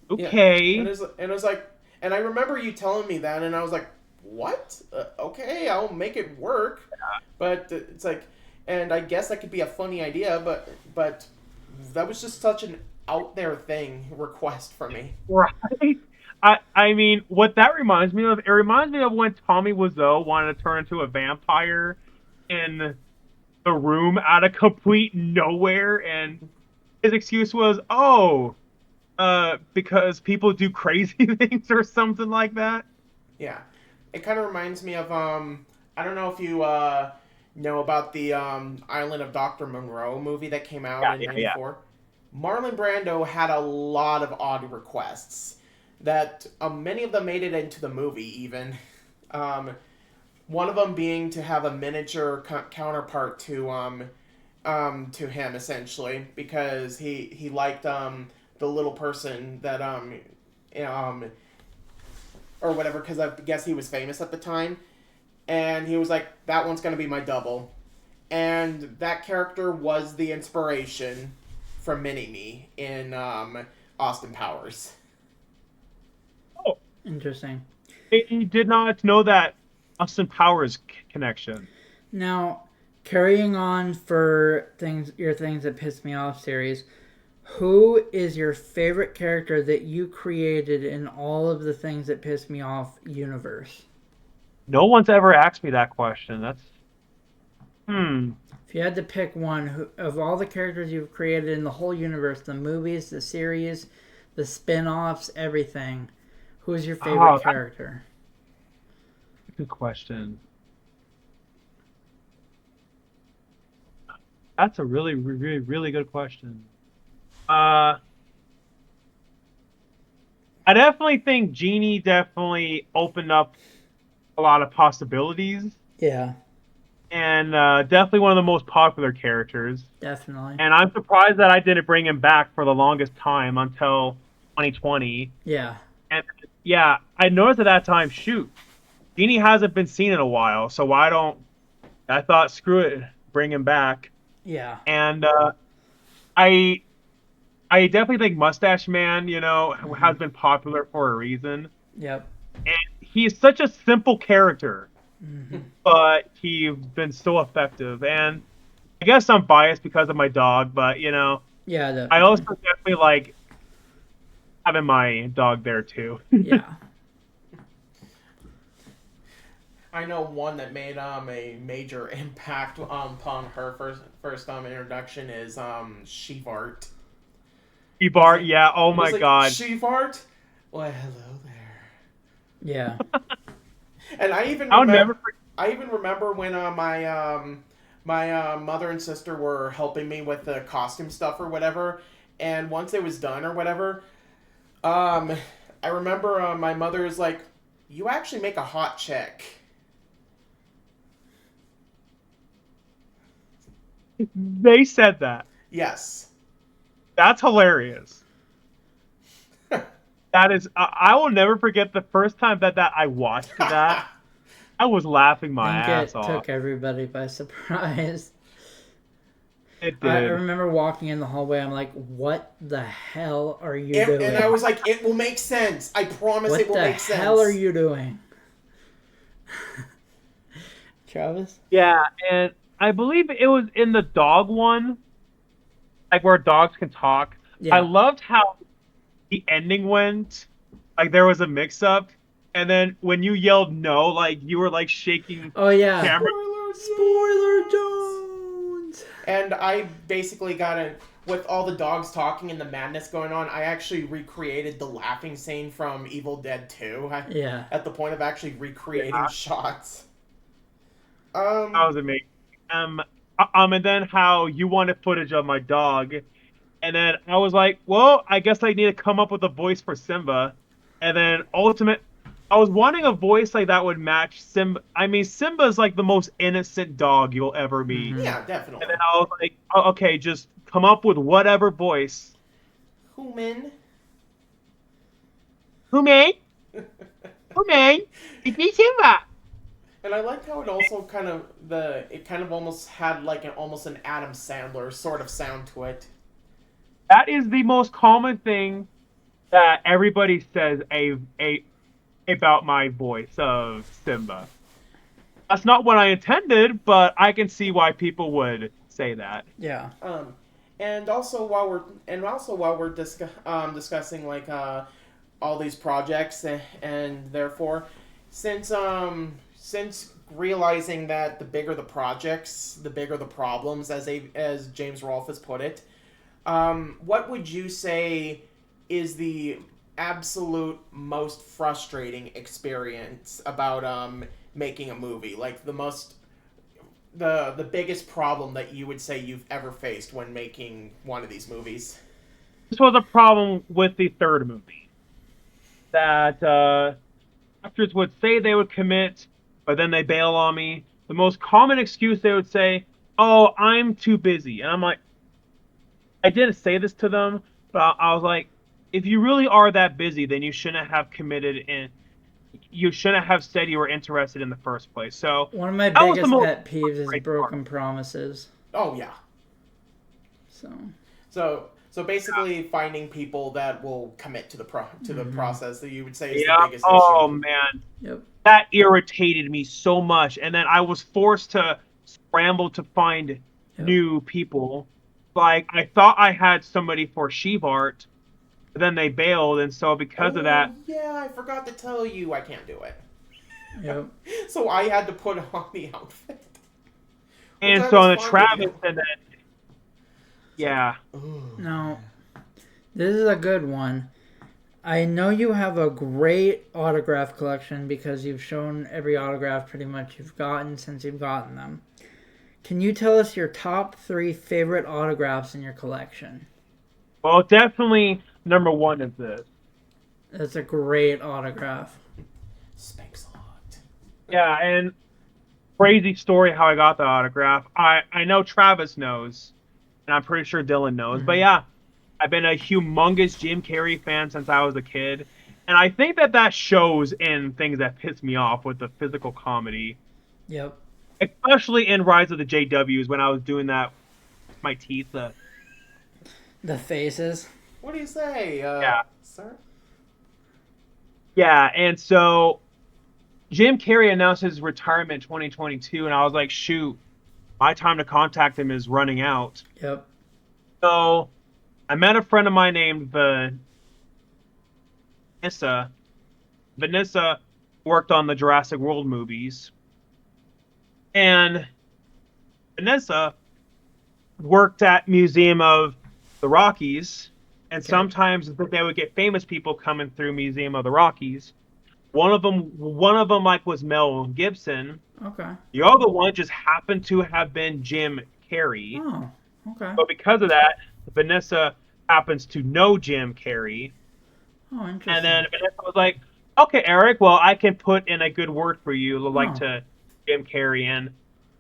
[SPEAKER 3] okay.
[SPEAKER 2] Yeah. And it was like, and I remember you telling me that, and I was like, what? Okay, I'll make it work. But it's like, and I guess that could be a funny idea, but that was just such an out there request for me.
[SPEAKER 3] Right? I mean, what that reminds me of, it reminds me of when Tommy Wiseau wanted to turn into a vampire in The Room out of complete nowhere, and his excuse was, because people do crazy things or something like that.
[SPEAKER 2] Yeah. It kind of reminds me of, I don't know if you know about the Island of Dr. Monroe movie that came out in 94. Yeah. Marlon Brando had a lot of odd requests that many of them made it into the movie even. One of them being to have a miniature counterpart to him essentially because he liked the little person that or whatever, because I guess he was famous at the time, and he was like, that one's gonna be my double, and that character was the inspiration for Mini-Me in Austin Powers.
[SPEAKER 3] Oh,
[SPEAKER 1] interesting.
[SPEAKER 3] He did not know that Austin Powers connection.
[SPEAKER 1] Now, carrying on for your things that piss me off series, who is your favorite character that you created in all of the things that piss me off universe?
[SPEAKER 3] No one's ever asked me that question. That's
[SPEAKER 1] If you had to pick one of all the characters you've created in the whole universe, the movies, the series, the spin-offs, everything, who's your favorite character?
[SPEAKER 3] Good question. That's a really, really, really good question. I definitely think Genie definitely opened up a lot of possibilities.
[SPEAKER 1] Yeah.
[SPEAKER 3] And definitely one of the most popular characters.
[SPEAKER 1] Definitely.
[SPEAKER 3] And I'm surprised that I didn't bring him back for the longest time until 2020.
[SPEAKER 1] Yeah.
[SPEAKER 3] And yeah, I noticed at that time, shoot, Genie hasn't been seen in a while, so why don't I thought, screw it, bring him back.
[SPEAKER 1] Yeah.
[SPEAKER 3] And I definitely think Mustache Man, has been popular for a reason.
[SPEAKER 1] Yep.
[SPEAKER 3] And he's such a simple character, but he's been so effective. And I guess I'm biased because of my dog, but
[SPEAKER 1] yeah, definitely.
[SPEAKER 3] I also definitely like having my dog there too.
[SPEAKER 1] Yeah.
[SPEAKER 2] I know one that made a major impact upon her first introduction is Shevart.
[SPEAKER 3] Shevart, yeah. Oh my God.
[SPEAKER 2] Shevart? Well, hello there.
[SPEAKER 1] Yeah.
[SPEAKER 2] And I even remember when my mother and sister were helping me with the costume stuff or whatever, and once it was done or whatever, I remember my mother was like, "You actually make a hot chick."
[SPEAKER 3] They said that.
[SPEAKER 2] Yes.
[SPEAKER 3] That's hilarious. That is, I will never forget the first time that I watched that. I was laughing my ass off.
[SPEAKER 1] It took everybody by surprise.
[SPEAKER 3] It did.
[SPEAKER 1] I remember walking in the hallway. I'm like, "What the hell are you doing?"
[SPEAKER 2] And I was like, "It will make sense. I promise it will make sense."
[SPEAKER 1] What the hell are you doing? Travis?
[SPEAKER 3] Yeah, and I believe it was in the dog one, like where dogs can talk. I
[SPEAKER 1] Yeah.
[SPEAKER 3] loved how the ending went. Like there was a mix-up, and then when you yelled no, like you were like shaking
[SPEAKER 1] Oh yeah.
[SPEAKER 3] camera.
[SPEAKER 1] Spoiler Jones.
[SPEAKER 2] And I basically got it with all the dogs talking and the madness going on. I actually recreated the laughing scene from Evil Dead 2.
[SPEAKER 1] Yeah.
[SPEAKER 2] At the point of actually recreating
[SPEAKER 3] Yeah.
[SPEAKER 2] shots.
[SPEAKER 3] That was amazing. Um, and then how you wanted footage of my dog, and then I was like, well, I guess I need to come up with a voice for Simba, and then I was wanting a voice like that would match Simba. I mean, Simba's like the most innocent dog you'll ever meet,
[SPEAKER 1] Mm-hmm.
[SPEAKER 2] Yeah,
[SPEAKER 3] and
[SPEAKER 2] definitely.
[SPEAKER 3] then I was like, oh, okay, just come up with whatever voice.
[SPEAKER 2] Human.
[SPEAKER 3] Who made? Who made? It's me, Simba.
[SPEAKER 2] And I liked how it also it kind of almost had like almost an Adam Sandler sort of sound to it.
[SPEAKER 3] That is the most common thing that everybody says about my voice of Simba. That's not what I intended, but I can see why people would say that.
[SPEAKER 1] Yeah.
[SPEAKER 2] Um, and also while we're discussing like all these projects and therefore since realizing that the bigger the projects, the bigger the problems, as James Rolfe has put it, what would you say is the absolute most frustrating experience about making a movie? Like the biggest problem that you would say you've ever faced when making one of these movies?
[SPEAKER 3] This was a problem with the third movie that actors would say they would commit, but then they bail on me. The most common excuse they would say, "Oh, I'm too busy," and I'm like, I didn't say this to them, but I was like, if you really are that busy, then you shouldn't have committed in. You shouldn't have said you were interested in the first place. So
[SPEAKER 1] One of my
[SPEAKER 3] that was the
[SPEAKER 1] biggest
[SPEAKER 3] most
[SPEAKER 1] pet peeves is
[SPEAKER 3] frustrating part.
[SPEAKER 1] broken promises.
[SPEAKER 2] Oh yeah.
[SPEAKER 1] So.
[SPEAKER 2] So basically, finding people that will commit to the process that you would say is the
[SPEAKER 3] Yeah.
[SPEAKER 2] biggest
[SPEAKER 3] Oh
[SPEAKER 2] issue.
[SPEAKER 3] man,
[SPEAKER 1] Yep.
[SPEAKER 3] that irritated me so much. And then I was forced to scramble to find
[SPEAKER 1] Yep.
[SPEAKER 3] new people. Like I thought I had somebody for Shevart, but then they bailed, and so because of
[SPEAKER 2] Oh
[SPEAKER 3] that,
[SPEAKER 2] yeah, I forgot to tell you I can't do it.
[SPEAKER 1] Yep.
[SPEAKER 2] So I had to put on the outfit, which
[SPEAKER 3] and
[SPEAKER 2] I
[SPEAKER 3] so
[SPEAKER 2] was
[SPEAKER 3] on the
[SPEAKER 2] fine to
[SPEAKER 3] Travis,
[SPEAKER 2] do.
[SPEAKER 3] and then
[SPEAKER 2] It's like,
[SPEAKER 3] yeah,
[SPEAKER 2] ugh.
[SPEAKER 1] Now, this is a good one. I know you have a great autograph collection because you've shown every autograph pretty much you've gotten since you've gotten them. Can you tell us your top 3 favorite autographs in your collection?
[SPEAKER 3] well, definitely number one is this.
[SPEAKER 1] That's a great autograph.
[SPEAKER 2] Spanks a lot.
[SPEAKER 3] Yeah, and crazy story how I got the autograph. I know Travis knows, and I'm pretty sure Dylan knows. But
[SPEAKER 1] Mhm.
[SPEAKER 3] yeah, I've been a humongous Jim Carrey fan since I was a kid, and I think that that shows in things that piss me off with the physical comedy,
[SPEAKER 1] Yep.
[SPEAKER 3] especially in Rise of the JWs when I was doing that with my teeth.
[SPEAKER 1] The faces.
[SPEAKER 2] What do you say,
[SPEAKER 3] Yeah,
[SPEAKER 2] sir?
[SPEAKER 3] yeah, and so Jim Carrey announced his retirement in 2022, and I was like, shoot, my time to contact him is running out.
[SPEAKER 1] Yep.
[SPEAKER 3] So I met a friend of mine named Vanessa. Vanessa worked on the Jurassic World movies, and Vanessa worked at Museum of the Rockies, and
[SPEAKER 1] Okay.
[SPEAKER 3] sometimes they would get famous people coming through Museum of the Rockies. One of them like was Mel Gibson.
[SPEAKER 1] Okay.
[SPEAKER 3] The other one just happened to have been Jim Carrey.
[SPEAKER 1] Oh. Okay.
[SPEAKER 3] But because of that, Vanessa happens to know Jim Carrey.
[SPEAKER 1] Oh,
[SPEAKER 3] And then
[SPEAKER 1] interesting.
[SPEAKER 3] Vanessa was like, okay, Eric, well, I can put in a good word for you, like
[SPEAKER 1] Oh.
[SPEAKER 3] to Jim Carrey. And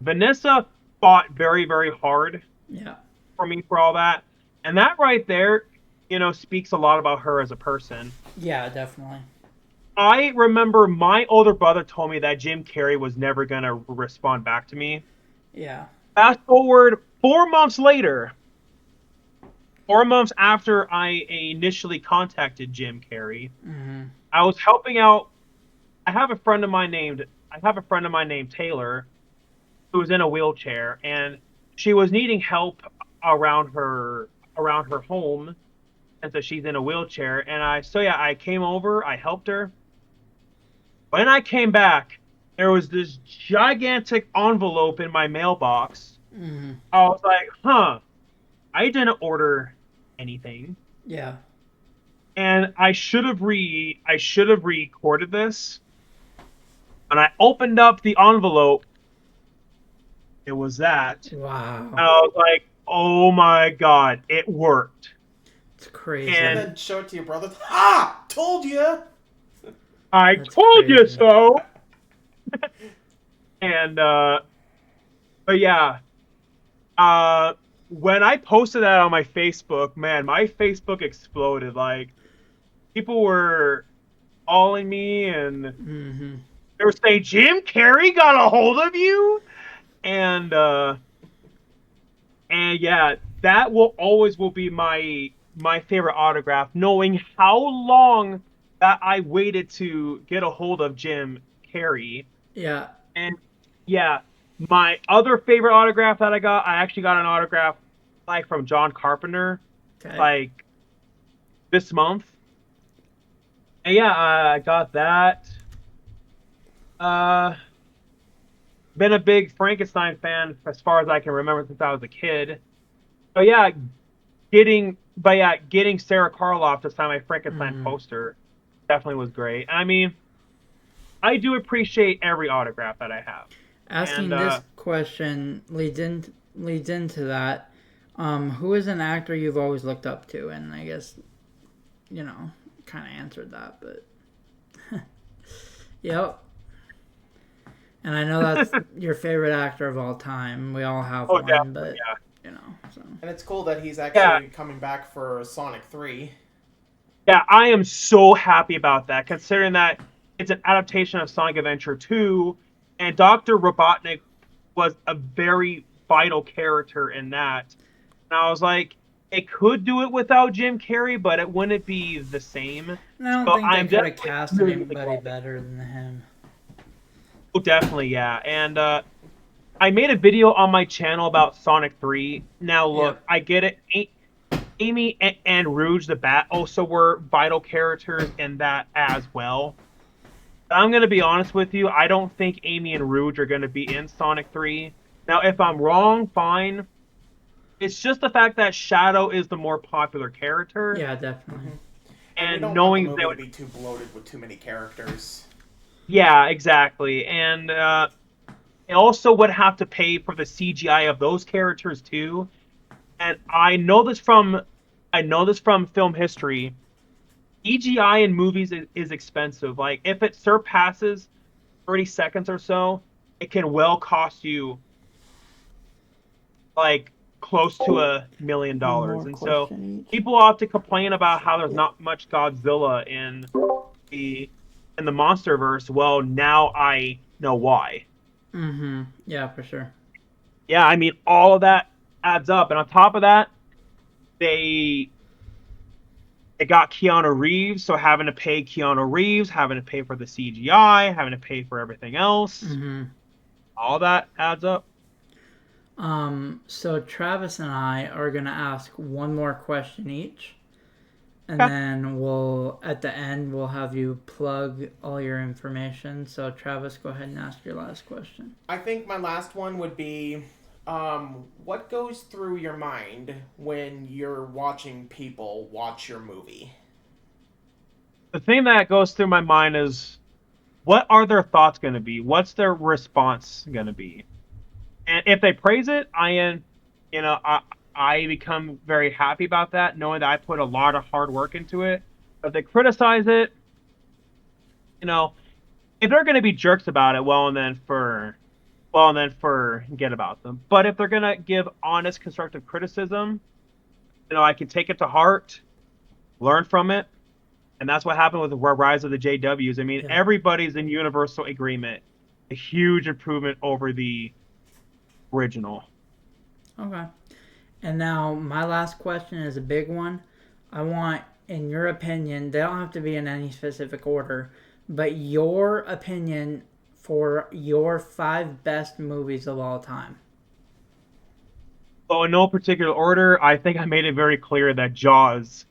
[SPEAKER 3] Vanessa fought very, very hard
[SPEAKER 1] Yeah.
[SPEAKER 3] for me for all that. And that right there, speaks a lot about her as a person.
[SPEAKER 1] Yeah, definitely.
[SPEAKER 3] I remember my older brother told me that Jim Carrey was never going to respond back to me.
[SPEAKER 1] Yeah.
[SPEAKER 3] Fast forward 4 months later, 4 months after I initially contacted Jim Carrey,
[SPEAKER 1] Mhm.
[SPEAKER 3] I was helping out. I have a friend of mine named Taylor, who was in a wheelchair, and she was needing help around her around her home, and so she's in a wheelchair. And I came over, I helped her. When I came back, there was this gigantic envelope in my mailbox.
[SPEAKER 1] Mm-hmm.
[SPEAKER 3] I was like, huh, I didn't order anything.
[SPEAKER 1] Yeah.
[SPEAKER 3] And I should have recorded this. And I opened up the envelope. It was that.
[SPEAKER 1] Wow.
[SPEAKER 3] And I was like, oh my god, it worked.
[SPEAKER 1] It's crazy.
[SPEAKER 2] And
[SPEAKER 3] And
[SPEAKER 2] then show it to your brother. Ah! Told you!
[SPEAKER 3] I
[SPEAKER 1] That's
[SPEAKER 3] told you
[SPEAKER 1] crazy.
[SPEAKER 3] so. And but yeah, when I posted that on my Facebook, man, my Facebook exploded. Like people were calling me and
[SPEAKER 1] Mm-hmm.
[SPEAKER 3] they were saying, "Jim Carrey got a hold of you," and yeah, that will be my favorite autograph, knowing how long that I waited to get a hold of Jim Carrey.
[SPEAKER 1] Yeah.
[SPEAKER 3] And yeah, my other favorite autograph that I actually got an autograph like from John Carpenter,
[SPEAKER 1] Okay.
[SPEAKER 3] like this month. And yeah, I got that. Uh, been a big Frankenstein fan as far as I can remember since I was a kid. But yeah, getting Sarah Karloff to sign my Frankenstein
[SPEAKER 1] Mm-hmm.
[SPEAKER 3] poster definitely was great. I mean, I do appreciate every autograph that I have.
[SPEAKER 1] Asking
[SPEAKER 3] And
[SPEAKER 1] this question leads into that. Who is an actor you've always looked up to? And I guess, kind of answered that, but yep. And I know that's your favorite actor of all time. We all have
[SPEAKER 3] oh,
[SPEAKER 1] one,
[SPEAKER 3] definitely,
[SPEAKER 1] but
[SPEAKER 3] yeah.
[SPEAKER 1] so
[SPEAKER 2] And it's cool that he's actually coming back for Sonic 3.
[SPEAKER 3] Yeah, I am so happy about that, considering that it's an adaptation of Sonic Adventure 2, and Dr. Robotnik was a very vital character in that. And I was like, it could do it without Jim Carrey, but it wouldn't be the same.
[SPEAKER 1] and I don't
[SPEAKER 3] So
[SPEAKER 1] think they
[SPEAKER 3] I'm
[SPEAKER 1] could have
[SPEAKER 3] definitely
[SPEAKER 1] cast
[SPEAKER 3] really, really
[SPEAKER 1] anybody
[SPEAKER 3] glad.
[SPEAKER 1] better than him.
[SPEAKER 3] Oh, definitely, yeah. And I made a video on my channel about Sonic 3. Now, look,
[SPEAKER 1] Yep.
[SPEAKER 3] I get it. Amy and Rouge the Bat also were vital characters in that as well. I'm going to be honest with you. I don't think Amy and Rouge are going to be in Sonic 3. Now, if I'm wrong, fine. It's just the fact that Shadow is the more popular character.
[SPEAKER 1] Yeah, definitely.
[SPEAKER 2] And we
[SPEAKER 3] And
[SPEAKER 2] don't want the
[SPEAKER 3] knowing that
[SPEAKER 2] movie
[SPEAKER 3] they
[SPEAKER 2] to
[SPEAKER 3] would.
[SPEAKER 2] be too bloated with too many characters.
[SPEAKER 3] Yeah, exactly. And it also would have to pay for the CGI of those characters too. And I know this from film history. CGI in movies is expensive. Like if it surpasses 30 seconds or so, it can well cost you like close to
[SPEAKER 1] One
[SPEAKER 3] $1 million.
[SPEAKER 1] more
[SPEAKER 3] And so
[SPEAKER 1] question each.
[SPEAKER 3] people often complain about how there's not much Godzilla the in the MonsterVerse. Well, now I know why.
[SPEAKER 1] Mm-hmm. Yeah, for sure.
[SPEAKER 3] Yeah, I mean all of that adds up. And on top of that, they it got Keanu Reeves, so having to pay Keanu Reeves, having to pay for the CGI, having to pay for everything else,
[SPEAKER 1] Mm-hmm.
[SPEAKER 3] all that adds up.
[SPEAKER 1] So Travis and I are gonna ask one more question each, and
[SPEAKER 3] Okay.
[SPEAKER 1] then at the end, we'll have you plug all your information. So Travis, go ahead and ask your last question.
[SPEAKER 2] I think my last one would be, what goes through your mind when you're watching people watch your movie?
[SPEAKER 3] The thing that goes through my mind is what are their thoughts going to be? What's their response going to be? And if they praise it, you know, I become very happy about that, knowing that I put a lot of hard work into it. If they criticize it, you know, if they're going to be jerks about it, well, and then forget about them. But if they're going to give honest, constructive criticism, I can take it to heart, learn from it, and that's what happened with the Rise of the JWs. I mean,
[SPEAKER 1] Yeah.
[SPEAKER 3] everybody's in universal agreement. A huge improvement over the original.
[SPEAKER 1] Okay. And now my last question is a big one. I want, in your opinion, they don't have to be in any specific order, but your opinion for your 5 best movies of all time.
[SPEAKER 3] So in no particular order, I think I made it very clear that Jaws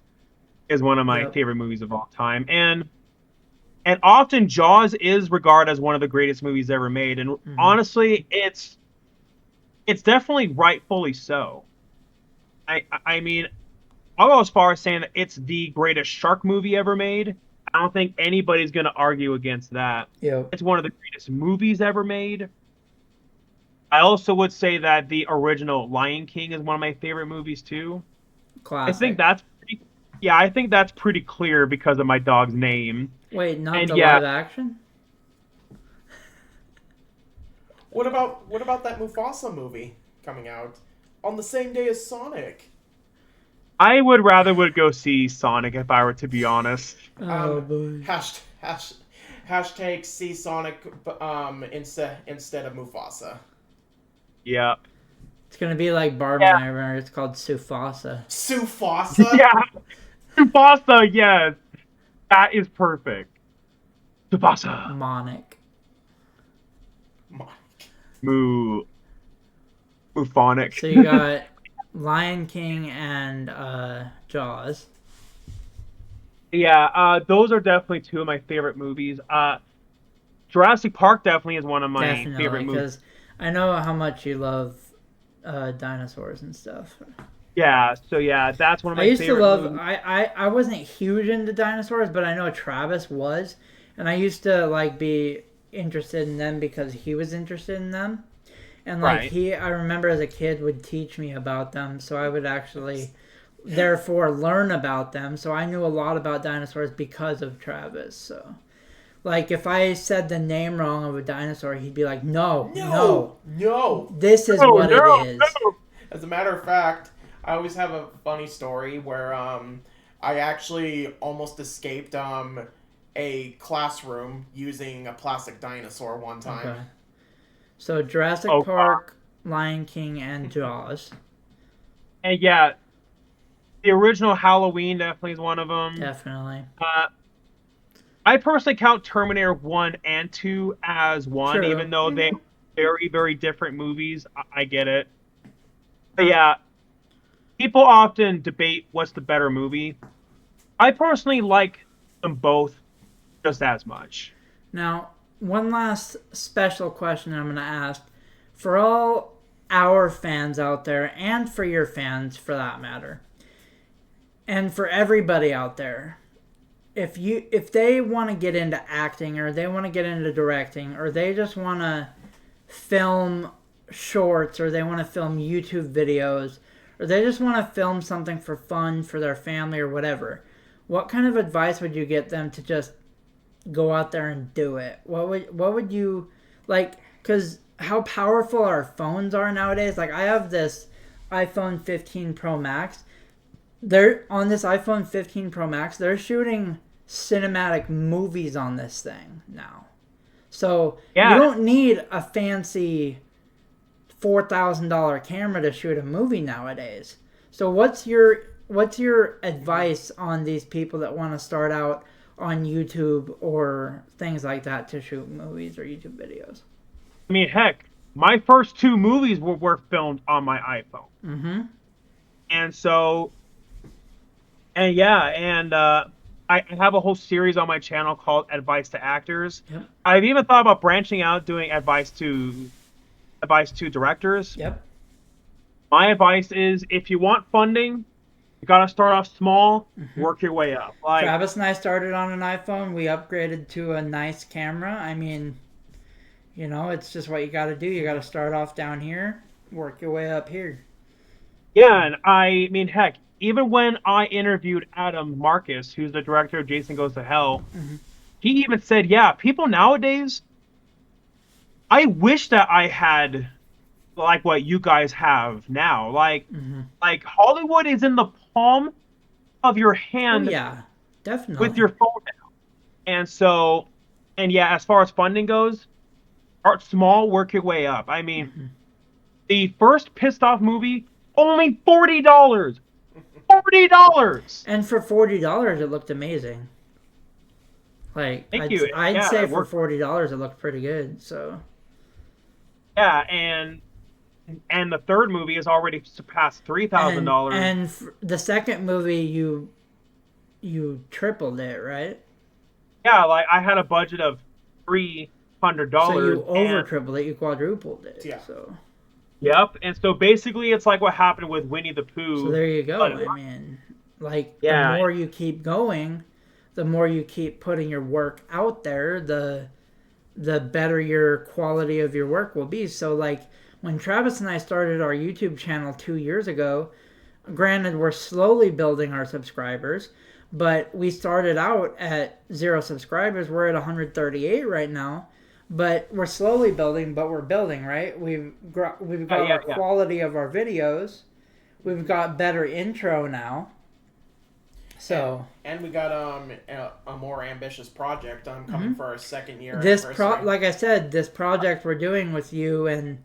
[SPEAKER 3] is one of my
[SPEAKER 1] Yep.
[SPEAKER 3] favorite movies of all time. And often Jaws is regarded as one of the greatest movies ever made. And honestly, it's definitely rightfully so. I mean, I'll go as far as saying that it's the greatest shark movie ever made. I don't think anybody's going to argue against that.
[SPEAKER 1] Yep.
[SPEAKER 3] It's one of the greatest movies ever made. I also would say that the original Lion King is one of my favorite movies too.
[SPEAKER 1] Classic.
[SPEAKER 3] I think that's pretty clear because of my dog's name.
[SPEAKER 1] Wait, not
[SPEAKER 3] And
[SPEAKER 1] the
[SPEAKER 3] yeah,
[SPEAKER 1] live action?
[SPEAKER 2] What about that Mufasa movie coming out on the same day as Sonic?
[SPEAKER 3] I would go see Sonic if I were to be honest.
[SPEAKER 1] Oh boy.
[SPEAKER 2] Hashtag see Sonic instead of Mufasa.
[SPEAKER 3] Yeah.
[SPEAKER 1] It's gonna be like Barbie Nightmare. It's called Sufasa.
[SPEAKER 2] Sufasa?
[SPEAKER 3] Yeah. Mufasa, yes. That is perfect. Mufasa.
[SPEAKER 1] Monic.
[SPEAKER 3] Muphonic.
[SPEAKER 1] So you got Lion King and Jaws.
[SPEAKER 3] Yeah, those are definitely two of my favorite movies. Jurassic Park definitely is one of my favorite movies.
[SPEAKER 1] Because I know how much you love dinosaurs and stuff.
[SPEAKER 3] Yeah, so yeah, that's one of my favorite movies.
[SPEAKER 1] I wasn't huge into dinosaurs, but I know Travis was, and I used to like be interested in them because he was interested in them. And like I remember as a kid would teach me about them, so I would actually therefore learn about them. So I knew a lot about dinosaurs because of Travis. So like if I said the name wrong of a dinosaur, he'd be like, No. This is what it is.
[SPEAKER 2] No. As a matter of fact, I always have a funny story where I actually almost escaped a classroom using a plastic dinosaur one time.
[SPEAKER 1] Okay. So Jurassic Park, Lion King, and Jaws.
[SPEAKER 3] And yeah, the original Halloween definitely is one of them.
[SPEAKER 1] Definitely.
[SPEAKER 3] I personally count Terminator 1 and 2 as one,
[SPEAKER 1] True.
[SPEAKER 3] even though they're very, very different movies. I get it. But yeah, people often debate what's the better movie. I personally like them both just as much.
[SPEAKER 1] Now, one last special question I'm going to ask. For all our fans out there, and for your fans for that matter, and for everybody out there, if they want to get into acting, or they want to get into directing, or they just want to film shorts, or they want to film YouTube videos, or they just want to film something for fun for their family or whatever, what kind of advice would you get them to just go out there and do it? What would you like? Because how powerful our phones are nowadays. Like I have this iPhone 15 Pro Max. They're on this iPhone 15 Pro Max. They're shooting cinematic movies on this thing now. So you don't need a fancy $4,000 camera to shoot a movie nowadays. So what's your advice on these people that want to start out on YouTube or things like that to shoot movies or YouTube videos?
[SPEAKER 3] I mean, heck, my first 2 movies were filmed on my iPhone.
[SPEAKER 1] Mm-hmm.
[SPEAKER 3] And so, I have a whole series on my channel called Advice to Actors.
[SPEAKER 1] Yep.
[SPEAKER 3] I've even thought about branching out, doing advice to directors.
[SPEAKER 1] Yep.
[SPEAKER 3] My advice is, if you want funding, you gotta start off small, work your way up. Like
[SPEAKER 1] Travis and I started on an iPhone. We upgraded to a nice camera. I mean, it's just what you got to do. You got to start off down here, work your way up here.
[SPEAKER 3] Yeah, and I mean, heck, even when I interviewed Adam Marcus, who's the director of Jason Goes to Hell, he even said, yeah, people nowadays, I wish that I had like what you guys have now. Like Hollywood is in the palm of your hand.
[SPEAKER 1] Oh, yeah, definitely.
[SPEAKER 3] With your phone now. And so, as far as funding goes, start small, work your way up. I mean, the first Pissed Off movie, only $40. $40!
[SPEAKER 1] And for $40, it looked amazing. Like
[SPEAKER 3] Thank you.
[SPEAKER 1] I'd
[SPEAKER 3] Yeah,
[SPEAKER 1] say
[SPEAKER 3] it
[SPEAKER 1] for
[SPEAKER 3] worked.
[SPEAKER 1] $40 it looked pretty good. So
[SPEAKER 3] Yeah, and the third movie has already surpassed $3,000.
[SPEAKER 1] the second movie you tripled it, right?
[SPEAKER 3] Yeah, like I had a budget of
[SPEAKER 1] So
[SPEAKER 3] $300,
[SPEAKER 1] you over
[SPEAKER 3] and
[SPEAKER 1] tripled it, you quadrupled it.
[SPEAKER 2] Yeah.
[SPEAKER 1] So
[SPEAKER 3] yep. And so basically, it's like what happened with Winnie the
[SPEAKER 1] so
[SPEAKER 3] Pooh.
[SPEAKER 1] there you go.
[SPEAKER 3] But
[SPEAKER 1] I mean, like the
[SPEAKER 3] yeah,
[SPEAKER 1] more you keep going, the more you keep putting your work out there, the better your quality of your work will be. So like when Travis and I started our YouTube channel 2 years ago, granted we're slowly building our subscribers, but we started out at 0 subscribers. We're at 138 right now, but we're slowly building. But we're building, right? We've got our
[SPEAKER 3] yeah.
[SPEAKER 1] quality of our videos. We've got better intro now. So
[SPEAKER 2] and we got a more ambitious project coming for our second year
[SPEAKER 1] like I said, this project we're doing with you and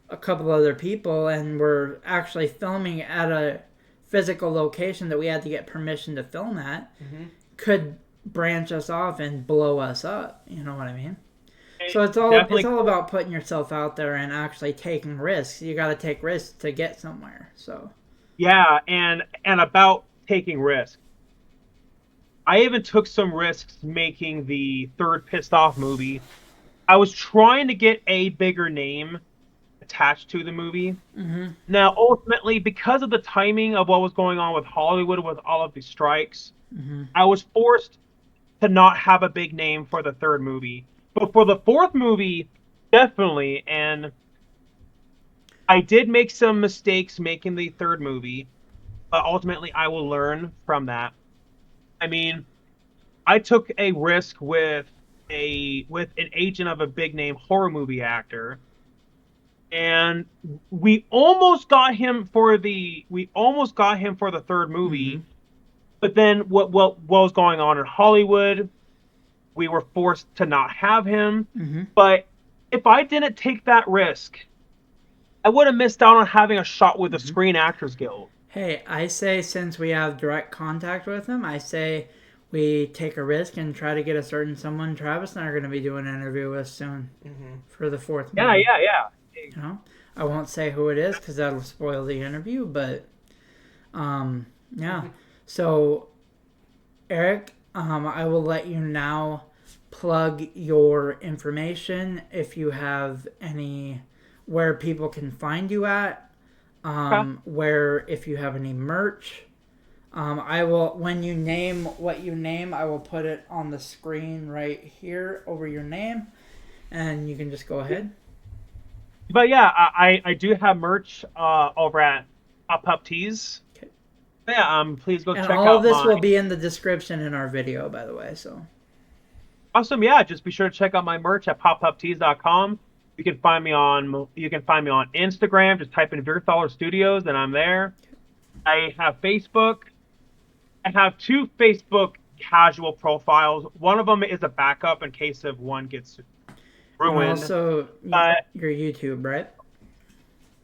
[SPEAKER 1] a couple other people, and we're actually filming at a physical location that we had to get permission to film at, could branch us off and blow us up. You know what I mean? So it's all about putting yourself out there and actually taking risks. You got to take risks to get somewhere. So
[SPEAKER 3] yeah, and about taking risks. I even took some risks making the third Pissed Off movie. I was trying to get a bigger name attached to the movie. Now, ultimately, because of the timing of what was going on with Hollywood with all of the strikes, I was forced to not have a big name for the third movie. But for the fourth movie, definitely. And I did make some mistakes making the third movie, but ultimately I will learn from that. I mean, I took a risk with an agent of a big name horror movie actor, and we almost got him for the third movie. But then what was going on in Hollywood, we were forced to not have him. But if I didn't take that risk, I would have missed out on having a shot with the Screen Actors Guild.
[SPEAKER 1] hey, I say since we have direct contact with him, I say we take a risk and try to get a certain someone Travis and I are going to be doing an interview with soon for the fourth movie.
[SPEAKER 3] Yeah.
[SPEAKER 1] You know, I won't say who it is because that'll spoil the interview. But yeah. So Eric, I will let you now plug your information if you have any where people can find you at. Where if you have any merch. I will, when you name what you name, I will put it on the screen right here over your name, and you can just go ahead.
[SPEAKER 3] But yeah, I do have merch over at Pop Tees.
[SPEAKER 1] Okay.
[SPEAKER 3] Yeah, please go
[SPEAKER 1] and
[SPEAKER 3] check out.
[SPEAKER 1] And all of this will be in the description in our video, by the way. So
[SPEAKER 3] awesome, yeah. Just be sure to check out my merch at popuptees.com. You can find me on Instagram. Just type in VIERTHALER Studios, and I'm there. I have Facebook. I have 2 Facebook casual profiles. One of them is a backup in case if one gets ruined.
[SPEAKER 1] And also, your YouTube, right?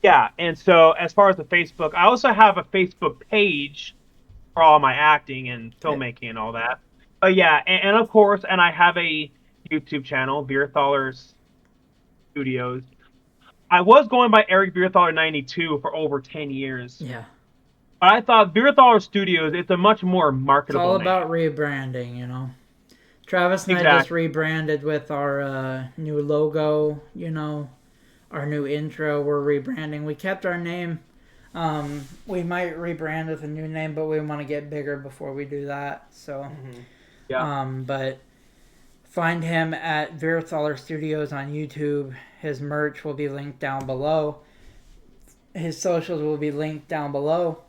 [SPEAKER 3] Yeah, and so as far as the Facebook, I also have a Facebook page for all my acting and filmmaking and all that. But yeah, and of course, and I have a YouTube channel, VIERTHALER Studios. I was going by Eric VIERTHALER 92 for over 10 years.
[SPEAKER 1] Yeah.
[SPEAKER 3] But I thought VIERTHALER Studios, it's a much more marketable name.
[SPEAKER 1] It's all about rebranding, you know. Travis and I just rebranded with our new logo, you know, our new intro. We're rebranding. We kept our name. We might rebrand with a new name, but we want to get bigger before we do that. So, but find him at VIERTHALER Studios on YouTube. His merch will be linked down below. His socials will be linked down below.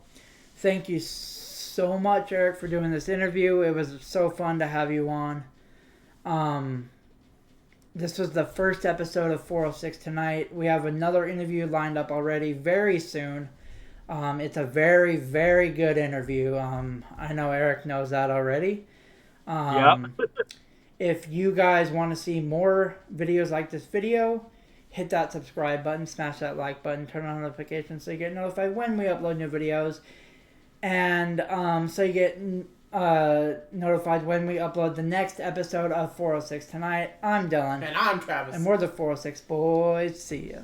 [SPEAKER 1] Thank you so much, Eric, for doing this interview. It was so fun to have you on. This was the first episode of 406 Tonight. We have another interview lined up already very soon. It's a very, very good interview. I know Eric knows that already. If you guys want to see more videos like this video, hit that subscribe button, smash that like button, turn on notifications so you get notified when we upload new videos. And so you get notified when we upload the next episode of 406 Tonight. I'm Dylan.
[SPEAKER 2] And I'm Travis.
[SPEAKER 1] And we're the 406 Boys. See ya.